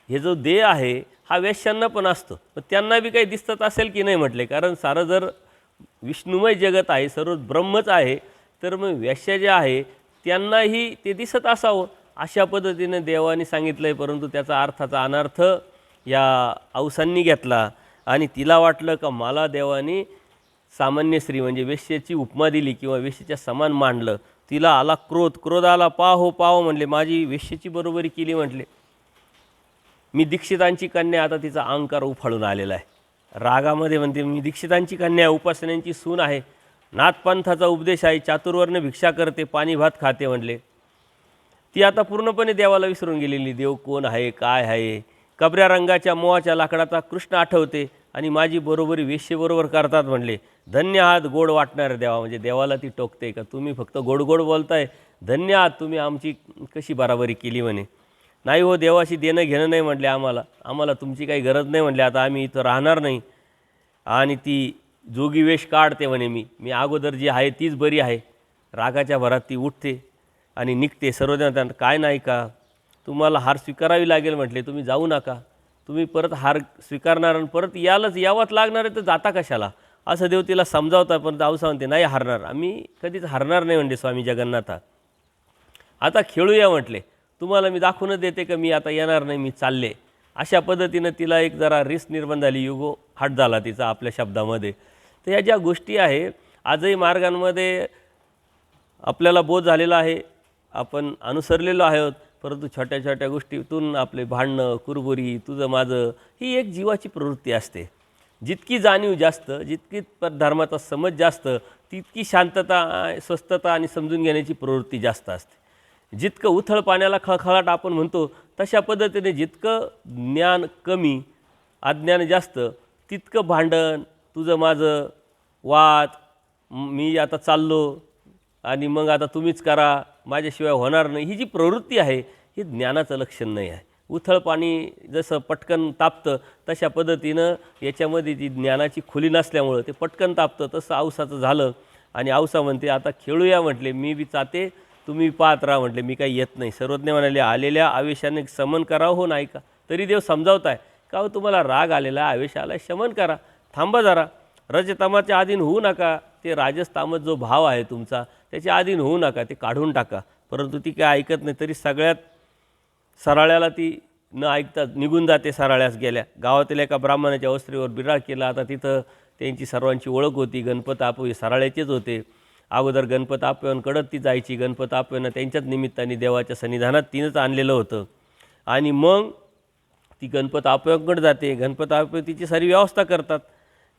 हे जो देह आहे हा वेश्यांना पण असतो, पण त्यांना बी काही दिसत असेल की नाही म्हटले, कारण सारं जर विष्णुमय जगत आहे, सर्व ब्रह्मच आहे, तर मग वेश्या जे आहे त्यांनाही ते दिसत असावं. अशा पद्धतीने देवाने सांगितलं आहे. परंतु त्याचा अर्थाचा अनर्थ या औसांनी घेतला आणि तिला वाटलं का मला देवाने सामान्य स्त्री म्हणजे वेश्येची उपमा दिली किंवा वेश्येच्या समान मांडलं. तिला आला क्रोध आला, पाहो म्हणले, माझी वेश्येची बरोबरी केली म्हटले. मी दीक्षितांची कन्या, आता तिचा अहंकार उफाळून आलेला आहे. रागामध्ये म्हणते, मी दीक्षितांची कन्या, उपासनांची सून आहे, नाथपंथाचा उपदेश आहे, चातुर्वर्ण भिक्षा करते, पाणी भात खाते म्हणले. ती आता पूर्णपणे देवाला विसरून गेलेली. देव कोण आहे, काय आहे. कबऱ्या रंगाच्या मोहाच्या लाकडाचा कृष्ण आठवते आणि माझी बरोबरी वेश्येबरोबर करतात म्हणले. धन्य आहात गोड वाटणारे देवा. म्हणजे देवाला ती टोकते का तुम्ही फक्त गोड बोलताय, धन्य आहात तुम्ही आमची कशी बराबरी केली म्हणे. नाही हो, देवाशी देणं घेणं नाही म्हटले, आम्हाला तुमची काही गरज नाही म्हटले, आता आम्ही इथं राहणार नाही. आणि ती जोगी वेश काढते म्हणे, मी अगोदर जी आहे तीच बरी आहे. रागाच्या भरात ती उठते आणि निघते. सर्वजण काय नाही का, तुम्हाला हार स्वीकारावी लागेल म्हटले, तुम्ही जाऊ नका, तुम्ही परत हार स्वीकारणार आणि परत यावंच लागणार आहे, तर जाता कशाला असं देव तिला समजावता. पण औसा म्हणते, नाही हारणार, आम्ही कधीच हारणार नाही म्हणले स्वामी जगन्नाथा. आता खेळूया म्हटले, तुम्हाला मी दाखवूनच देते का मी आता येणार नाही, मी चालले. अशा पद्धतीनं तिला एक जरा रिस्क निर्माण झाली, युगो हट झाला तिचा आपल्या शब्दामध्ये. तर या ज्या गोष्टी आहे आजही मार्गांमध्ये आपल्याला बोध झालेला आहे, आपण अनुसरलेलो आहोत. परंतु छोट्या छोट्या गोष्टीतून आपले भांडणं, कुरबुरी, तुझं माझं, ही एक जीवाची प्रवृत्ती असते. जितकी जाणीव जास्त, जितकी धर्माचा समज जास्त, तितकी शांतता, स्वस्थता आणि समजून घेण्याची प्रवृत्ती जास्त असते. जितकं उथळ पाण्याला खळखळाट आपण म्हणतो, तशा पद्धतीने जितकं ज्ञान कमी, अज्ञान जास्त, तितकं भांडण, तुझं माझं, वाद, मी आता चाललो आणि मग आता तुम्हीच करा, माझ्याशिवाय होणार नाही, ही जी प्रवृत्ती आहे ही ज्ञानाचं लक्षण नाही आहे. उथळ पाणी जसं पटकन तापतं, तशा पद्धतीनं याच्यामध्ये जी ज्ञानाची खुली नसल्यामुळं ते पटकन तापतं. तसं औसाचं झालं. आणि औसा म्हणते, आता खेळूया म्हटले, मी बी चाते, तुम्ही पाहत राहा म्हटले, मी काही येत नाही. सर्वज्ञ म्हणाले, आलेल्या आवेशाने शमन करावं हो नाही का. तरी देव समजावत आहे का, हो तुम्हाला राग आलेला, आवेश आला, शमन करा, थांबा जरा, रजतामाच्या अधीन होऊ नका. ते राजस्तामत जो भाव आहे तुमचा, त्याच्या अधीन होऊ नका, ते काढून टाका. परंतु ती काय ऐकत नाही. तरी सगळ्यात सराळ्याला ती न ऐकता निघून जाते. सराळ्यास गेल्या. गावातील एका ब्राह्मणाच्या वस्त्रीवर बिराग केला. आता तिथं त्यांची सर्वांची ओळख होती. गणपत आपे सराळ्याचेच होते. अगोदर गणपत आप्यांकडं ती जायची. गणपत आप्यांना त्यांच्याच निमित्ताने देवाच्या सन्निधानात तिनंच आणलेलं होतं. आणि मग ती गणपत आप्यांकडे जाते. गणपत आपे तिची सारी व्यवस्था करतात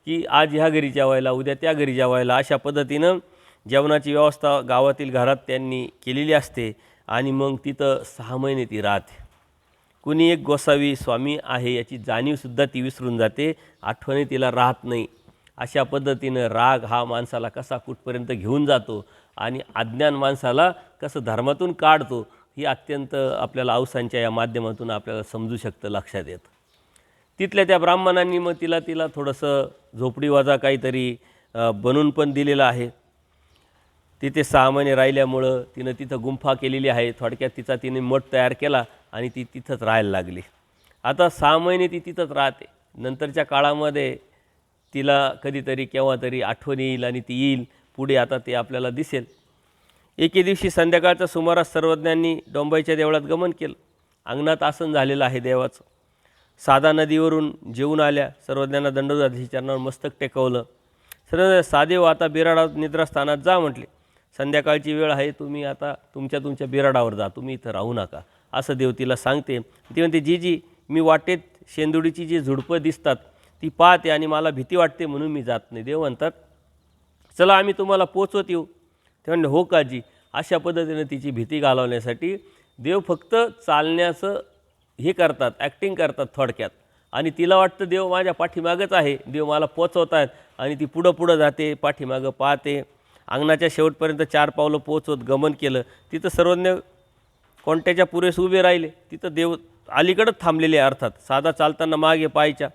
की आज ह्या घरी जेवायला, उद्या त्या घरी जेवायला. अशा पद्धतीनं जेवणाची व्यवस्था गावातील घरात त्यांनी केलेली असते. आणि मग तिथं 6 महिने ती राहते. कुणी एक गोसावी स्वामी आहे याची जाणीवसुद्धा ती विसरून जाते, आठवणी तिला राहत नाही. अशा पद्धतीनं राग हा माणसाला कसा कुठपर्यंत घेऊन जातो आणि अज्ञान माणसाला कसं धर्मातून काढतो, ही अत्यंत आपल्याला औसांच्या या माध्यमातून आपल्याला समजू शकतं, लक्षात येतं. तिथल्या त्या ब्राह्मणांनी मग तिला थोडंसं झोपडीवाजा काहीतरी बनवून पण दिलेलं आहे. तिथे 6 महिने राहिल्यामुळं तिनं तिथं गुंफा केलेली आहे. थोडक्यात तिने मठ तयार केला आणि ती तिथंच राहायला लागली. आता 6 महिने ती तिथंच राहते. नंतरच्या काळामध्ये तिला कधीतरी केव्हा तरी आठवण येईल आणि ती येईल पुढे. आता ते आपल्याला दिसेल. एके दिवशी संध्याकाळच्या सुमारास सर्वज्ञांनी डोंबाईच्या देवळात गमन केलं. अंगणात आसन झालेलं आहे देवाचं. साधा नदीवरून जेवून आल्या. सर्वज्ञांना दंडोदाची चरणावर मस्तक टेकवलं. सर्वज्ञ, साधेव आता बिराडात निद्रास्थानात जा म्हटले. संध्याकाळची वेळ आहे, तुम्ही आता तुमच्या बिराडावर जा, तुम्ही इथं राहू नका, असं देव तिला सांगते. ती म्हणते, जी मी वाटेत शेंदुडीची जी झुडपं दिसतात ती पाहते आणि मला भीती वाटते म्हणून मी जात नाही. देव म्हणतात चला आम्ही तुम्हाला पोचवत येऊ. ते म्हणले हो काजी. अशा पद्धतीने तिची भीती घालवण्यासाठी देव फक्त चालण्याचं हे करतात, ॲक्टिंग करतात थोडक्यात. आणि तिला वाटतं देव माझ्या पाठीमागंच आहे, देव मला पोचवत आहेत. आणि ती पुढं पुढं जाते, पाठीमागं पाहते. अंगणाच्या शेवटपर्यंत 4 पावलं पोचवत गमन केलं. तिथं सर्वज्ञ कोणत्याच्या पुरेस उभे राहिले. तिथं देव अलीकडंच थांबलेले आहे. अर्थात साधा चालताना मागे पाहायच्या,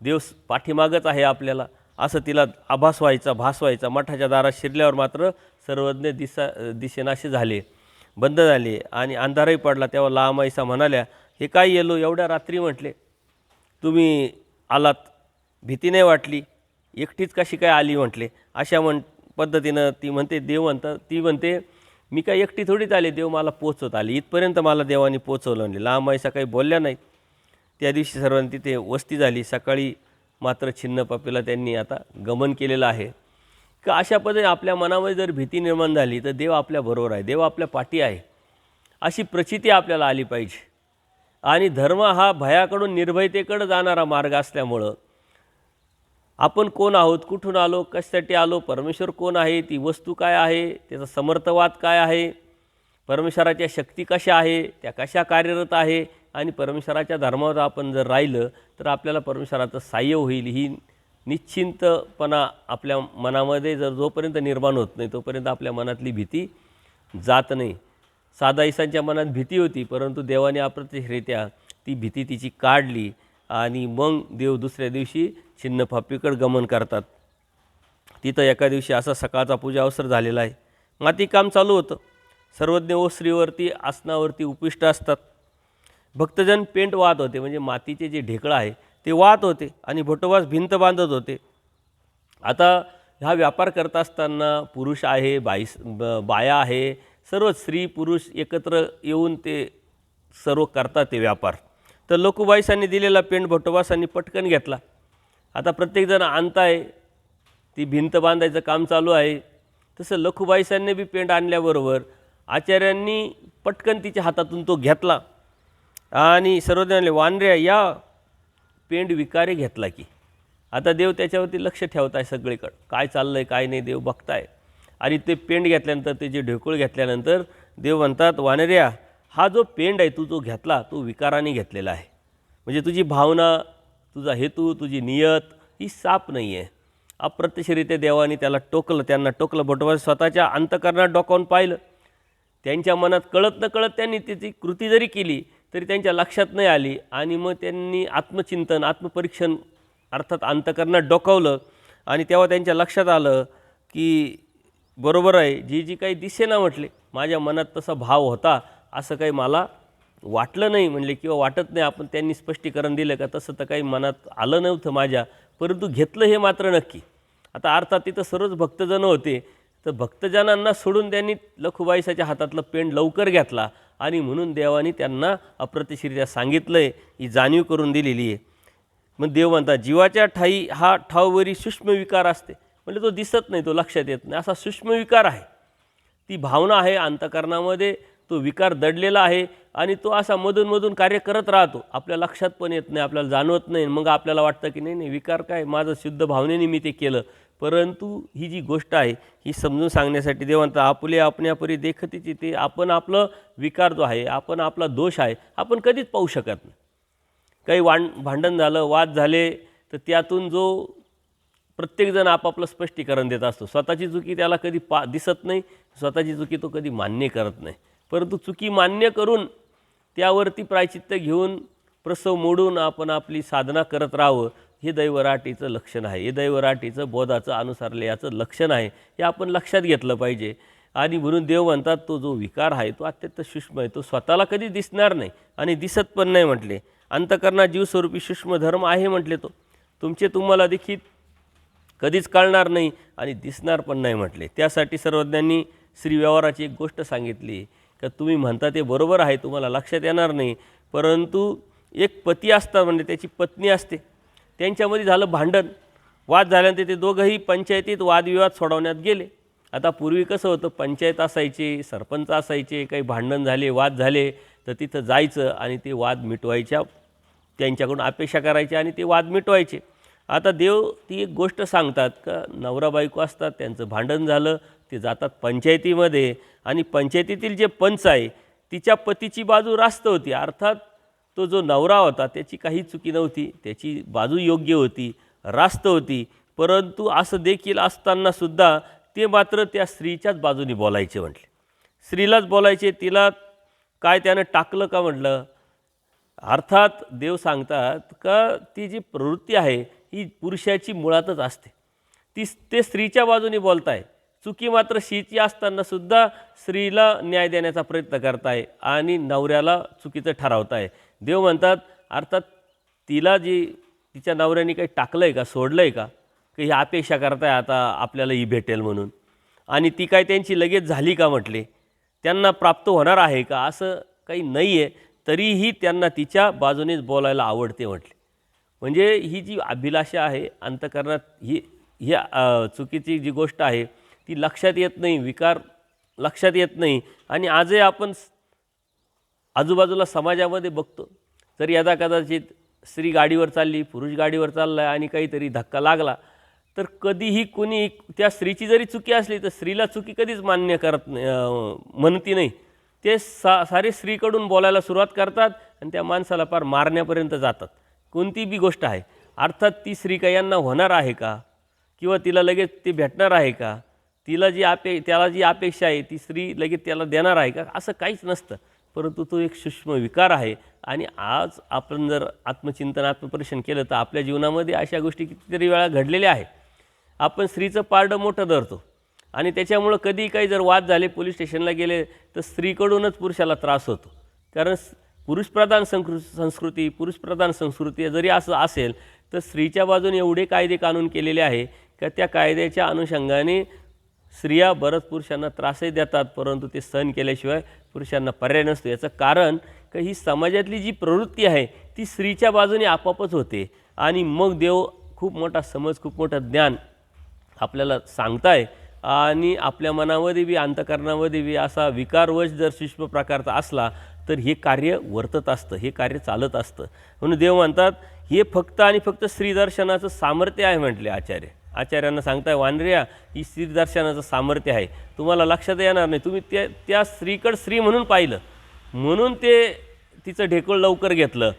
देव पाठीमागच आहे आपल्याला असं तिला आभास व्हायचा, भास व्हायचा. मठाच्या दारात शिरल्यावर मात्र सर्वज्ञ दिसेनासे झाले, बंद झाले आणि अंधारही पडला. तेव्हा लहामाईसा म्हणाल्या हे काय येलो एवढ्या रात्री म्हटले तुम्ही आलात, भीती नाही वाटली, एकटीच कशी काय आली म्हटले. अशा पद्धतीनं ती म्हणते, ती म्हणते मी काय एकटी थोडीच आले, देव मला पोचवत आले, इथपर्यंत मला देवाने पोचवलं म्हणले. लहामाईसा काही बोलल्या नाहीत. त्या दिवशी सर्वांनी तिथे वस्ती झाली. सकाळी मात्र छिन्न पापीला त्यांनी आता गमन केलेलं आहे. का अशा पद्धतीने आपल्या मनामध्ये जर भीती निर्माण झाली तर देव आपल्याबरोबर आहे, देव आपल्या पाठी आहे, अशी प्रचिती आपल्याला आली पाहिजे. आणि धर्म हा भयाकडून निर्भयतेकडे जाणारा मार्ग असल्यामुळं आपण कोण आहोत, कुठून आलो, कशासाठी आलो, परमेश्वर कोण आहे, ती वस्तू काय आहे, त्याचा समर्थवाद काय आहे, परमेश्वराच्या शक्ती कशा आहे, त्या कशा कार्यरत आहे, आणि परमेश्वराच्या धर्मावर आपण जर राहिलं तर आपल्याला परमेश्वराचं साह्य होईल. ही निश्चिंतपणा आपल्या मनामध्ये जर जोपर्यंत निर्माण होत नाही तोपर्यंत आपल्या मनातली भीती जात नाही. साधा ईसांच्या मनात भीती होती, परंतु देवाने अप्रत्यक्षरित्या ती भीती तिची काढली आणि मग देव दुसऱ्या दिवशी छिन्न पापीकडे गमन करतात. तिथं एका दिवशी असा सकाळचा पूजा अवसर झालेला आहे. मातीकाम चालू होतं. सर्वज्ञ ओसरीवरती आसनावरती उपविष्ट असतात. भक्तजन पेंट वाहत होते, म्हणजे मातीचे जे ढेकळं आहे ते वाहत होते आणि भोटोबास भिंत बांधत होते. आता हा व्यापार करत असताना पुरुष आहे, बाया आहे, सर्व स्त्री पुरुष एकत्र येऊन ते सर्व करतात ते व्यापार. तर लखुबाईसांनी दिलेला पेंट भोटोबासांनी पटकन घेतला. आता प्रत्येकजण आणताय, ती भिंत बांधायचं काम चालू आहे. तसं लखुबाईसांनी बी पेंट आणल्याबरोबर आचार्यांनी पटकन तिच्या हातातून तो घेतला आणि सर्वजणांनी वानऱ्या या पेंड विकारे घेतला की. आता देव त्याच्यावरती लक्ष ठेवत आहे सगळीकडं, काय चाललं आहे काय नाही देव बघताय. आणि ते पेंड घेतल्यानंतर, ते जे ढेकूळ घेतल्यानंतर देव म्हणतात वानऱ्या हा जो पेंड आहे तू जो घेतला तो विकाराने घेतलेला आहे. म्हणजे तुझी भावना, तुझा हेतू, तुझी नियत ही साफ नाही आहे. अप्रत्यक्षरित्या देवाने त्यांना टोकलं. भोटोबा स्वतःच्या अंतकरणात डोकावून पाहिलं. त्यांच्या मनात कळत न कळत त्यांनी त्याची कृती जरी केली तरी त्यांच्या लक्षात नाही आली. आणि मग त्यांनी आत्मचिंतन, आत्मपरीक्षण अर्थात अंतकरणात डोकावलं आणि तेव्हा त्यांच्या लक्षात आलं की बरोबर आहे, जी काही दिसेना म्हटले, माझ्या मनात तसा भाव होता असं काही मला वाटलं नाही म्हणले, किंवा वाटत नाही. आपण त्यांनी स्पष्टीकरण दिलं का तसं तर काही मनात आलं नव्हतं माझ्या, परंतु घेतलं हे मात्र नक्की. आता अर्थात तिथं सर्वच भक्तजन होते, तर भक्तजनांना सोडून त्यांनी लखुबाईसाच्या हातातलं पेंड लवकर घेतला आणि म्हणून देवाने त्यांना अप्रत्यक्षरित्या सांगितलं आहे, ही जाणीव करून दिलेली आहे. मग देव म्हणतात जीवाच्या ठाई हा ठाववरी सूक्ष्म विकार असते. म्हणजे तो दिसत नाही, तो लक्षात येत नाही, असा सूक्ष्म विकार आहे. ती भावना आहे अंतकरणामध्ये, तो विकार दडलेला आहे आणि तो असा मधून कार्य करत राहतो. आपल्या लक्षात पण येत नाही, आपल्याला जाणवत नाही. मग आपल्याला वाटतं की नाही विकार काय, माझं शुद्ध भावनेने मी ते केलं. परंतु ही जी गोष्ट आहे ही समजून सांगण्यासाठी देव म्हणतात आपुले आपण्यापरी देखतीची, ते आपण आपलं विकार जो आहे, आपण आपला दोष आहे, आपण कधीच पाहू शकत नाही. काही भांडण झालं, वाद झाले, तर त्यातून जो प्रत्येकजण आपापलं स्पष्टीकरण देत असतो. स्वतःची चुकी त्याला कधी दिसत नाही, स्वतःची चुकी तो कधी मान्य करत नाही. परंतु चुकी मान्य करून त्यावरती प्रायचित्त घेऊन प्रसव मोडून आपण आपली साधना करत राहावं, हे दैवराटीचं लक्षण आहे. हे दैवराटीचं बोधाचं अनुसरले याचं लक्षण आहे. हे आपण लक्षात घेतलं पाहिजे. आणि म्हणून देव म्हणतात तो जो विकार आहे तो अत्यंत सूक्ष्म आहे, तो स्वतःला कधी दिसणार नाही आणि दिसत पण नाही म्हटले. अंतकरणात जीवस्वरूपी सूक्ष्म धर्म आहे म्हटले, तो तुम्हाला देखील कधीच कळणार नाही आणि दिसणार पण नाही म्हटले. त्यासाठी सर्वज्ञांनी श्री व्यवहाराची एक गोष्ट सांगितली का तुम्ही म्हणता ते बरोबर आहे, तुम्हाला लक्षात येणार नाही, परंतु एक पती असतात, म्हणजे त्याची पत्नी असते, त्यांच्यामध्ये झालं भांडण, वाद झाल्यानंतर ते दोघंही पंचायतीत वादविवाद सोडवण्यात गेले. आता पूर्वी कसं होतं, पंचायत असायची, सरपंच असायचे, काही भांडण झाले, वाद झाले तर तिथं जायचं आणि ते वाद मिटवायच्या, त्यांच्याकडून अपेक्षा करायची आणि ते वाद मिटवायचे. आता देव ती एक गोष्ट सांगतात का नवरा बायको असतात, त्यांचं भांडण झालं, ते जातात पंचायतीमध्ये आणि पंचायतीतील जे पंच आहे तिच्या पतीची बाजू रास्त होती. अर्थात तो जो नवरा होता त्याची काही चुकी नव्हती, त्याची बाजू योग्य होती, रास्त होती. परंतु असं देखील असतानासुद्धा ते मात्र त्या स्त्रीच्याच बाजूने बोलायचे म्हटले, स्त्रीलाच बोलायचे. तिला काय त्यानं टाकलं का म्हटलं. अर्थात देव सांगतात का ती जी प्रवृत्ती आहे ही पुरुषाची मुळातच असते, ते स्त्रीच्या बाजूने बोलताय. चुकी मात्र स्त्रीची असतानासुद्धा स्त्रीला न्याय देण्याचा प्रयत्न करताय आणि नवऱ्याला चुकीचं ठरवताय. देव म्हणतात अर्थात तिला तिच्या नवऱ्याने काही टाकलं आहे का, सोडलं आहे का, की ही अपेक्षा करताय आता आपल्याला ही भेटेल म्हणून, आणि ती काय त्यांची लगेच झाली का म्हटले, त्यांना प्राप्त होणार आहे का, असं काही नाही आहे. तरीही त्यांना तिच्या बाजूनेच बोलायला आवडते म्हटले. म्हणजे ही जी अभिलाषा आहे अंतःकरणात, ही चुकीची जी गोष्ट आहे ती लक्षात येत नाही, विकार लक्षात येत नाही. आणि आजही आपण आजूबाजूला समाजामध्ये बघतो, जर यदा कदाचित स्त्री गाडीवर चालली, पुरुष गाडीवर चालला आहे आणि काहीतरी धक्का लागला तर कधीही कोणी त्या स्त्रीची जरी चुकी असली तर स्त्रीला चुकी कधीच मान्य करत म्हणती नाही. ते सारे स्त्रीकडून बोलायला सुरुवात करतात आणि त्या माणसाला पार मारण्यापर्यंत जातात. कोणती बी गोष्ट आहे. अर्थात ती स्त्री काही यांना होणार आहे का, किंवा तिला लगेच ते भेटणार आहे का, त्याला जी अपेक्षा आहे ती स्त्री लगेच त्याला देणार आहे का, असं काहीच नसतं. परंतु तो एक सूक्ष्म विकार आहे. आणि आज आपण जर आत्मचिंतन आत्मपरीक्षण केलं तर आपल्या जीवनामध्ये अशा गोष्टी कितीतरी वेळा घडलेल्या आहेत. आपण स्त्रीचं पारडं मोठं धरतो आणि त्याच्यामुळं कधी काही जर वाद झाले, पोलीस स्टेशनला गेले तर स्त्रीकडूनच पुरुषाला त्रास होतो. कारण पुरुषप्रधान संस्कृती जरी असं असेल तर स्त्रीच्या बाजूने एवढे कायदे कानून केलेले आहे का त्या कायद्याच्या अनुषंगाने स्त्रिया बरंच पुरुषांना त्रासही देतात, परंतु ते सहन केल्याशिवाय पुरुषांना पर्याय नसतो. याचं कारण का ही समाजातली जी प्रवृत्ती आहे ती स्त्रीच्या बाजूने आपोआपच होते. आणि मग देव खूप मोठा समज, खूप मोठं ज्ञान आपल्याला सांगताय. आणि आपल्या मनामध्ये बी अंतःकरणामध्ये बी असा विकारवश जर सूक्ष्म प्रकारचा असला तर हे कार्य वर्तत असतं, हे कार्य चालत असतं. म्हणून देव म्हणतात हे फक्त आणि फक्त स्त्रीदर्शनाचं सामर्थ्य आहे म्हटले आचार्यांना सांगताय, वानरिया ही स्त्रीदर्शनाचं सामर्थ्य आहे, तुम्हाला लक्षात येणार नाही. तुम्ही त्या स्त्रीकडं स्त्री म्हणून पाहिलं म्हणून तिचं ढेकूळ लवकर घेतलं.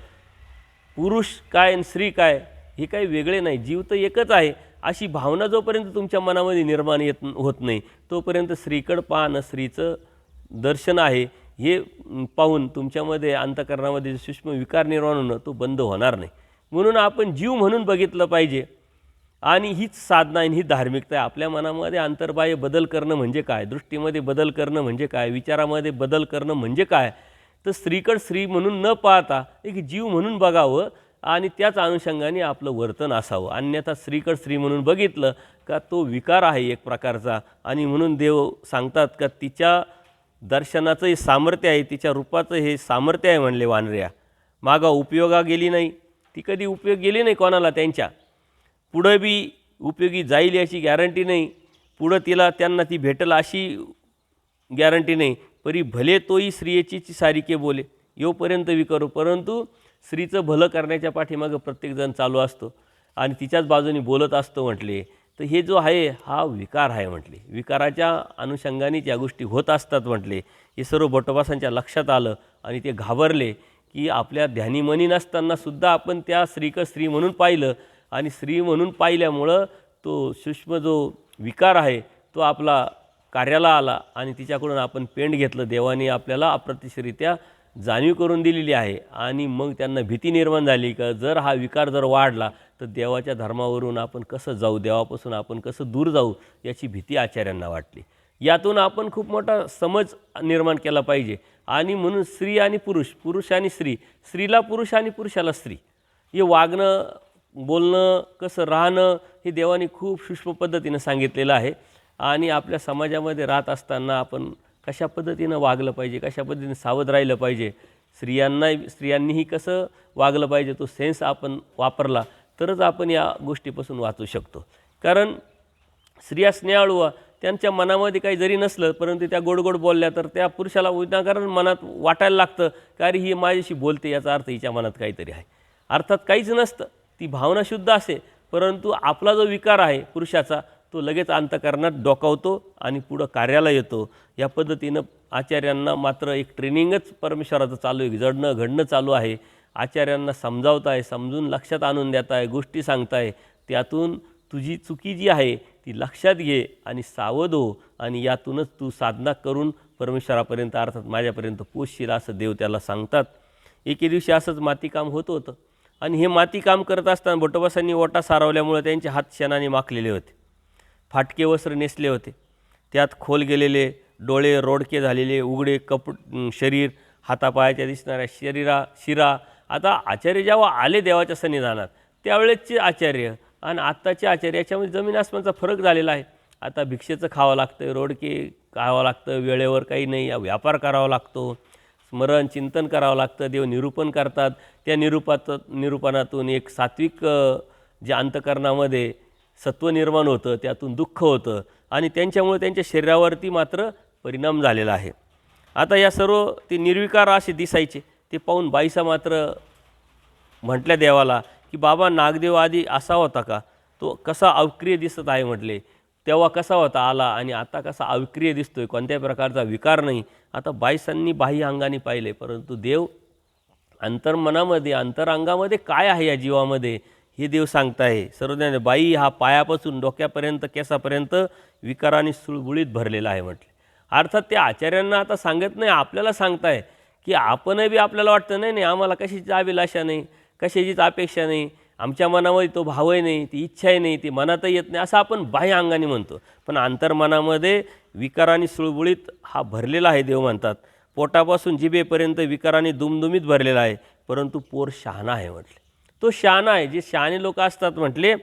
पुरुष काय आणि स्त्री काय हे काही वेगळे नाही, जीव तर एकच आहे अशी भावना जोपर्यंत तुमच्या मनामध्ये निर्माण होत नाही तोपर्यंत स्त्रीकडं पाहणं, स्त्रीचं दर्शन आहे हे पाहून तुमच्यामध्ये अंतःकरणामध्ये सूक्ष्म विकार निर्माण होणं तो बंद होणार नाही. म्हणून आपण जीव म्हणून बघितलं पाहिजे. आणि हीच साधना आणि ही धार्मिकता आहे. आपल्या मनामध्ये अंतर्बाह्य बदल करणं म्हणजे काय, दृष्टीमध्ये बदल करणं म्हणजे काय, विचारामध्ये बदल करणं म्हणजे काय, तर स्त्रीकडं स्त्री म्हणून न पाहता एक जीव म्हणून बघावं आणि त्याच अनुषंगाने आपलं वर्तन असावं. अन्यथा स्त्रीकडं स्त्री म्हणून बघितलं का तो विकार आहे एक प्रकारचा. आणि म्हणून देव सांगतात का तिच्या दर्शनाचं हे सामर्थ्य आहे, तिच्या रूपाचं हे सामर्थ्य आहे म्हणले वानऱ्या. मागा उपयोगा गेली नाही, ती कधी उपयोग गेली नाही कोणाला, त्यांच्या पुढं बी उपयोगी जाईल याची गॅरंटी नाही, पुढं त्यांना ती भेटेल अशी गॅरंटी नाही. परी भले तोही स्त्रियेची सारिके बोले योपर्यंत विकरू. परंतु स्त्रीचं भलं करण्याच्या पाठीमागं प्रत्येकजण चालू असतो आणि तिच्याच बाजूने बोलत असतो म्हटले. तर हे जो आहे हा विकार आहे म्हटले, विकाराच्या अनुषंगानेच या गोष्टी होत असतात म्हटले. हे सर्व भट्टोबासांच्या लक्षात आलं आणि ते घाबरले की आपल्या ध्यानीमनी नसतानासुद्धा आपण त्या स्त्रीकडं स्त्री म्हणून पाहिलं आणि स्त्री म्हणून पाहिल्यामुळं तो सूक्ष्म जो विकार आहे तो आपला कार्याला आला आणि तिच्याकडून आपण पेंड घेतलं. देवाने आपल्याला अप्रत्यक्षरित्या जाणीव करून दिलेली आहे. आणि मग त्यांना भीती निर्माण झाली का जर हा विकार जर वाढला तर देवाच्या धर्मावरून आपण कसं जाऊ, देवापासून आपण कसं दूर जाऊ याची भीती आचार्यांना वाटली. यातून आपण खूप मोठा समज निर्माण केला पाहिजे. आणि म्हणून स्त्री आणि पुरुष, पुरुष आणि स्त्री, स्त्रीला पुरुष आणि पुरुषाला स्त्री, हे वागणं बोलणं कसं राहणं हे देवाने खूप सूक्ष्म पद्धतीनं सांगितलेलं आहे. आणि आपल्या समाजामध्ये राहत असताना आपण कशा पद्धतीनं वागलं पाहिजे, कशा पद्धतीने सावध राहिलं पाहिजे, स्त्रियांनीही कसं वागलं पाहिजे तो सेन्स आपण वापरला तरच आपण या गोष्टीपासून वाचू शकतो. कारण स्त्रिया स्नेहाळू, त्यांच्या मनामध्ये काही जरी नसलं परंतु त्या गोड गोड बोलल्या तर त्या पुरुषाला विनाकारण मनात वाटायला लागतं का अरे ही माझ्याशी बोलते, याचा अर्थ हिच्या मनात काहीतरी आहे. अर्थात काहीच नसतं, ती भावना शुद्ध असे परंतु आपला जो विकार आहे पुरुषाचा तो लगेच अंतःकरणात डोकावतो आणि पुढं कार्याला येतो. या पद्धतीनं आचार्यांना मात्र एक ट्रेनिंगच परमेश्वराचं चालू आहे, जडणं घडणं चालू आहे. आचार्यांना समजावताय, समजून लक्षात आणून देताय, गोष्टी सांगताय, त्यातून तुझी चुकी जी आहे ती लक्षात घे आणि सावध हो आणि यातूनच तू साधना करून परमेश्वरापर्यंत अर्थात माझ्यापर्यंत पोचशील असं देव त्याला सांगतात. एके दिवशी असंच मातीकाम होत होतं आणि हे मातीकाम करत असताना भटोबासांनी ओटा सारवल्यामुळे त्यांचे हात शेणाने माखलेले होते, फाटके वस्त्र नेसले होते, त्यात खोल गेलेले डोळे, रोडके झालेले उघडे शरीर, हातापायाच्या दिसणाऱ्या शिरा. आता आचार्य जेव्हा आले देवाच्या सन्निधानात त्यावेळेसचे आचार्य आणि आत्ताचे आचार्य याच्यामध्ये जमीन आसमानचा फरक झालेला आहे. आता भिक्षेचं खावं लागतं, रोडके खावं लागतं, वेळेवर काही नाही, व्यापार करावा लागतो, स्मरण चिंतन करावं लागतं, देव निरूपण करतात. त्या निरूपणातून एक सात्विक जे अंतःकरणामध्ये सत्व निर्माण होतं, त्यातून दुःख होतं आणि त्यांच्यामुळे त्यांच्या शरीरावरती मात्र परिणाम झालेला आहे. आता या सर्व ते निर्विकार असे दिसायचे, ते पाहून बाईसा मात्र म्हटल्या देवाला की बाबा नागदेव आधी असा होता का, तो कसा अवक्रिय दिसत आहे म्हटले, तेव्हा कसा होता आला आणि आता कसा अविक्रिय दिसतोय, कोणत्याही प्रकारचा विकार नाही. आता बाईसांनी बाह्य अंगाने पाहिले, परंतु देव अंतर्मनामध्ये अंतरांगामध्ये काय आहे या जीवामध्ये हे देव सांगताय. सर्वज्ञ बाई हा पायापासून डोक्यापर्यंत केसापर्यंत विकाराने सुळबुळीत भरलेला आहे म्हटले. अर्थात त्या आचार्यांना आता सांगत नाही, आपल्याला सांगताय की आपणही बी आपल्याला वाटतं नाही नाही आम्हाला कशाची अभिलाषा नाही, कशाचीच अपेक्षा नाही, आमच्या मनामध्ये तो भावही नाही, ती इच्छाही नाही, ती मनातही येत नाही असं आपण बाह्य अंगाने म्हणतो, पण अंतर्मनामध्ये विकाराने सुळबुळीत हा भरलेला आहे. देव म्हणतात पोटापासून जिभेपर्यंत विकाराने दुमदुमीत भरलेला आहे, परंतु पोर शहाणा आहे म्हटले. तो शहाणा आहे. जे शहाणे लोक असतात म्हटले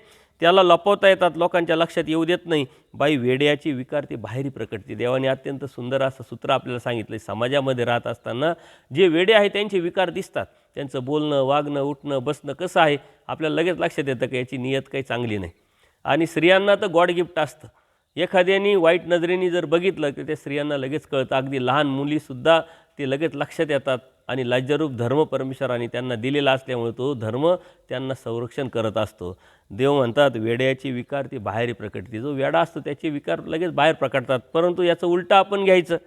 त्याला लपवता येतात, लोकांच्या लक्षात येऊ देत नाही. बाई वेड्याची विकार ते बाहेरी प्रकटते. देवाने अत्यंत सुंदर असं सूत्र आपल्याला सांगितलं. समाजामध्ये राहत असताना जे वेडे आहे त्यांचे विकार दिसतात, त्यांचं बोलणं वागणं उठणं बसणं कसं आहे आपल्याला लगेच लक्षात येतं की याची नियत काही चांगली नाही. आणि स्त्रियांना तर गॉड गिफ्ट असतं, एखाद्याने वाईट नजरेने जर बघितलं की त्या स्त्रियांना लगेच कळतं, अगदी लहान मुलीसुद्धा ते लगेच लक्षात येतात. आणि लाज्यरूप धर्म परमेश्वराने त्यांना दिलेला असल्यामुळे तो धर्म त्यांना संरक्षण करत असतो. देव म्हणतात वेड्याची विकार ती बाहेर प्रकटते. जो वेडा असतो त्याचे विकार लगेच बाहेर प्रकटतात, परंतु याचं उलटं आपण घ्यायचं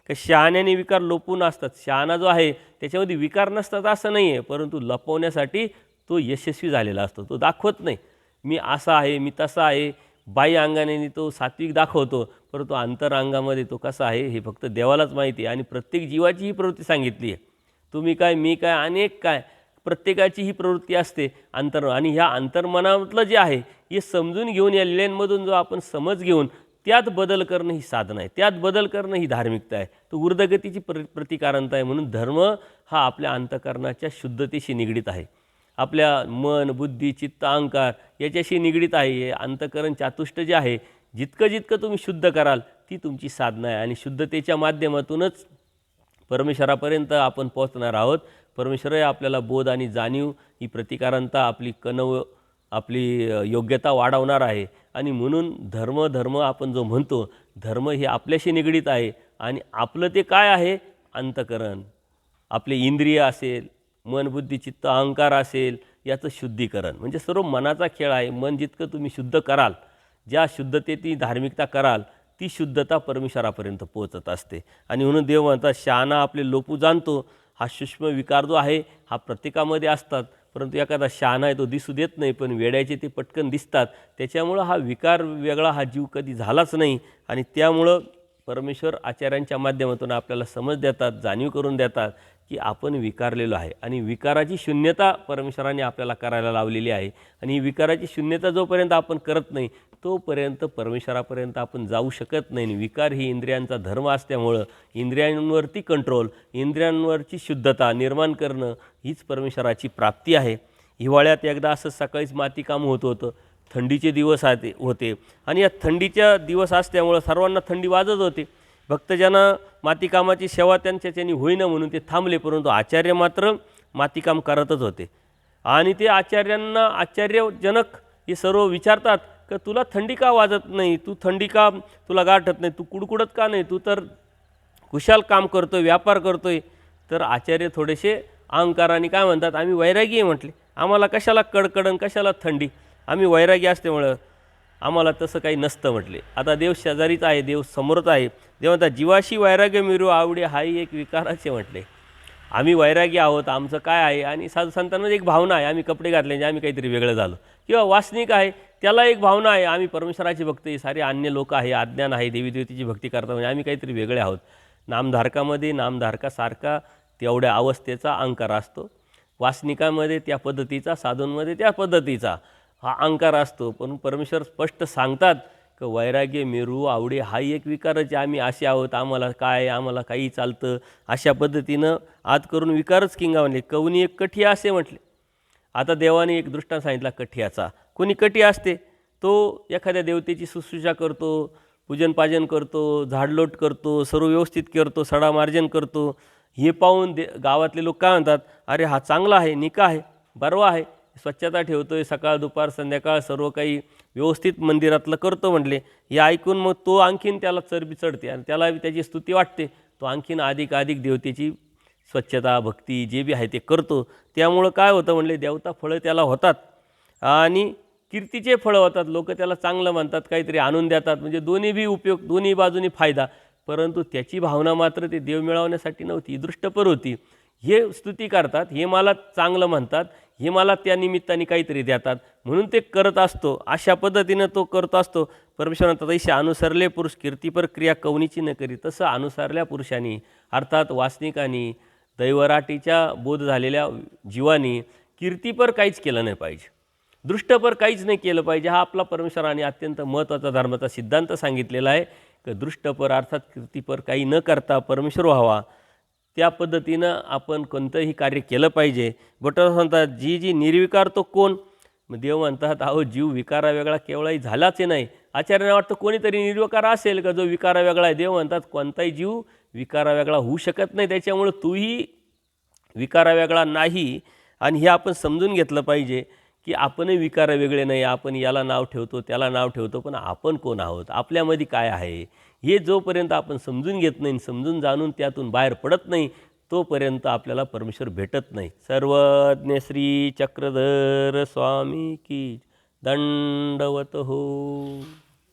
की शहाण्याने विकार लपवून असतात. शहाणा जो आहे त्याच्यामध्ये विकार नसतात असं नाही आहे, परंतु लपवण्यासाठी तो यशस्वी झालेला असतो. तो दाखवत नाही मी असा आहे मी तसा आहे, बाह्य अंगाने तो सात्विक दाखवतो, परंतु अंतरांगामध्ये तो कसा आहे हे फक्त देवालाच माहिती आहे. आणि प्रत्येक जीवाची ही प्रवृत्ती सांगितली आहे, तुम्ही काय मी काय अनेक काय, प्रत्येकाची ही प्रवृत्ती असते आणि ह्या अंतर्मनातलं जे आहे हे समजून घेऊन या लीलेंमधून जो आपण समज घेऊन त्यात बदल करणं ही साधना आहे, त्यात बदल करणं ही धार्मिकता आहे, तो ऊर्ध्वगतीची प्रतिकारणता आहे. म्हणून धर्म हा आपल्या अंतःकरणाच्या शुद्धतेशी निगडीत आहे, आपल्या मन बुद्धी चित्त अहंकार याच्याशी निगडीत आहे. हे अंतःकरण चातुष्ट जे आहे जितकं जितकं तुम्ही शुद्ध कराल ती तुमची साधना आहे आणि शुद्धतेच्या माध्यमातूनच परमेश्वरापर्यंत आपण पोहोचणार आहोत. परमेश्वर आपल्याला बोध आणि जाणीव ही प्रतिकारणता आपली योग्यता वाढवणार आहे. आणि म्हणून धर्म आपण जो म्हणतो धर्म हे आपल्याशी निगडीत आहे आणि आपलं ते काय आहे अंतःकरण, आपले इंद्रिय असेल मन बुद्धी चित्त अहंकार असेल याचं शुद्धीकरण म्हणजे सर्व मनाचा खेळ आहे. मन जितकं तुम्ही शुद्ध कराल, ज्या शुद्धतेची धार्मिकता कराल ती शुद्धता परमेश्वरापर्यंत पोहोचत असते. आणि म्हणून देव म्हणतात शहाणा आपले लोपू जाणतो. हा सूक्ष्म विकार जो आहे हा प्रत्येकामध्ये असतात, परंतु एखादा शहाणा आहे तो दिसू देत नाही, पण वेड्याचे ते पटकन दिसतात. त्याच्यामुळं हा विकार वेगळा हा जीव कधी झालाच नाही. आणि त्यामुळं परमेश्वर आचार्यांच्या माध्यमातून आपल्याला समज देतात, जाणीव करून देतात की आपण विकारलेलो आहे आणि विकाराची शून्यता परमेश्वराने आपल्याला करायला लावलेली आहे. आणि ही विकाराची शून्यता जोपर्यंत आपण करत नाही तोपर्यंत परमेश्वरापर्यंत आपण जाऊ शकत नाही. विकार ही इंद्रियांचा धर्म असल्यामुळं इंद्रियांवरती कंट्रोल, इंद्रियांवरची शुद्धता निर्माण करणं हीच परमेश्वराची प्राप्ती आहे. हिवाळ्यात एकदा असं सकाळीच मातीकाम होत होतं, थंडीचे दिवस होते आणि या थंडीच्या दिवस असल्यामुळं सर्वांना थंडी वाजत होती. भक्तजनं मातीकामाची सेवा त्यांनी होईना म्हणून ते थांबले, परंतु आचार्य मात्र मातीकाम करतच होते. आणि ते आचार्यांना आश्चर्यजनक हे सर्व विचारतात की तुला थंडी का वाजत नाही, तू थंडी का तुला गाठत नाही, तू कुडकुडत का नाही, तू तर कुशाल काम करतोय व्यापार करतोय. तर आचार्य थोडेसे अहंकाराने काय म्हणतात आम्ही वैरागी आहे म्हटले, आम्हाला कशाला कडकडन कशाला थंडी, आम्ही वैरागी असल्यामुळं आम्हाला तसं काही नसतं म्हटले. आता देव शेजारीच आहे, देव समोरच आहे. देव म्हणतात जीवाशी वैराग्य मिरू आवडे हाही एक विकाराचे म्हटले. आम्ही वैरागी आहोत, आमचं काय आहे, आणि साधू संतांमध्ये एक भावना आहे, आम्ही कपडे घातले म्हणजे आम्ही काहीतरी वेगळं झालो. किंवा वासनिक आहे, त्याला एक भावना आहे, आम्ही परमेश्वराची भक्ती, सारे अन्य लोक आहे, अज्ञान आहे, देवीदेवतेची भक्ती करतात म्हणजे आम्ही काहीतरी वेगळे आहोत. नामधारकामध्ये नामधारकासारखा तेवढ्या अवस्थेचा अहंकार असतो. वासनिकामध्ये त्या पद्धतीचा, साधूंमध्ये त्या पद्धतीचा हा अहंकार असतो. पण परमेश्वर स्पष्ट सांगतात की वैराग्य मेरू आवडे हाही एक विकारच आहे. आम्ही असे आहोत, आम्हाला काय, आम्हाला काही चालतं, अशा पद्धतीनं आत करून विकारच किंगावले. कवनी एक कठिया असे म्हटले. आता देवाने एक दृष्टांत सांगितला कठियाचा. कोणी कठी असते तो एखाद्या देवतेची शुश्रूषा करतो, पूजनपाजन करतो, झाडलोट करतो, सर्व व्यवस्थित करतो, सडामार्जन करतो. हे पाहून गावातले लोक काय म्हणतात, अरे हा चांगला आहे, निका आहे, बरवा आहे, स्वच्छता ठेवतो आहे, सकाळ दुपार संध्याकाळ सर्व काही व्यवस्थित मंदिरातलं करतो म्हटले. हे ऐकून मग तो आणखीन त्याला चरबी चढते आणि त्याला त्याची स्तुती वाटते. तो आणखीन अधिक देवतेची स्वच्छता भक्ती जे बी आहे ते करतो. त्यामुळं काय होतं म्हणले, देवता फळं त्याला होतात आणि कीर्तीचे फळं होतात. लोक त्याला चांगलं म्हणतात, काहीतरी आणून देतात, म्हणजे दोन्ही बी उपयोग, दोन्ही बाजूनी फायदा. परंतु त्याची भावना मात्र ते देव मिळवण्यासाठी नव्हती, दृष्टपर होती. हे स्तुती करतात, हे मला चांगलं म्हणतात, हे मला त्या निमित्ताने काहीतरी देतात, म्हणून ते करत असतो. अशा पद्धतीनं तो करत असतो. परमेश्वरानं तैसे अनुसरले पुरुष कीर्तीपर क्रिया कवनीची न करी. तसं अनुसरल्या पुरुषांनी, अर्थात वासनिकांनी, दैवराटीच्या बोध झालेल्या जीवानी कीर्तीपर काहीच केलं नाही पाहिजे, दृष्टपर काहीच नाही केलं पाहिजे. हा आपला परमेश्वराने अत्यंत महत्त्वाचा धर्माचा सिद्धांत सांगितलेला आहे की दृष्टपर अर्थात कीर्तीपर काही न करता परमेश्वर व्हावा, त्या पद्धतीनं आपण कोणतंही कार्य केलं पाहिजे. भट्टर म्हणतात जी जी निर्विकार तो कोण. मग देव म्हणतात अहो जीव विकारा वेगळा केवळाही झालाच नाही. आचार्यांना वाटतं कोणीतरी निर्विकार असेल का जो विकारा वेगळा आहे. देव म्हणतात कोणताही जीव विकारा वेगळा होऊ शकत नाही, त्याच्यामुळं तूही विकारा वेगळा नाही. आणि हे आपण समजून घेतलं पाहिजे की आपणही विकार वेगळे नाही. आपण याला नाव ठेवतो, त्याला नाव ठेवतो, पण आपण कोण आहोत, आपल्यामध्ये काय आहे, हे जोपर्यंत आपण समजून घेत नाही, समजून जाणून त्यातून बाहेर पडत नाही, तोपर्यंत आपल्याला परमेश्वर भेटत नाही. सर्वज्ञ श्री चक्रधर स्वामी की दंडवत हो.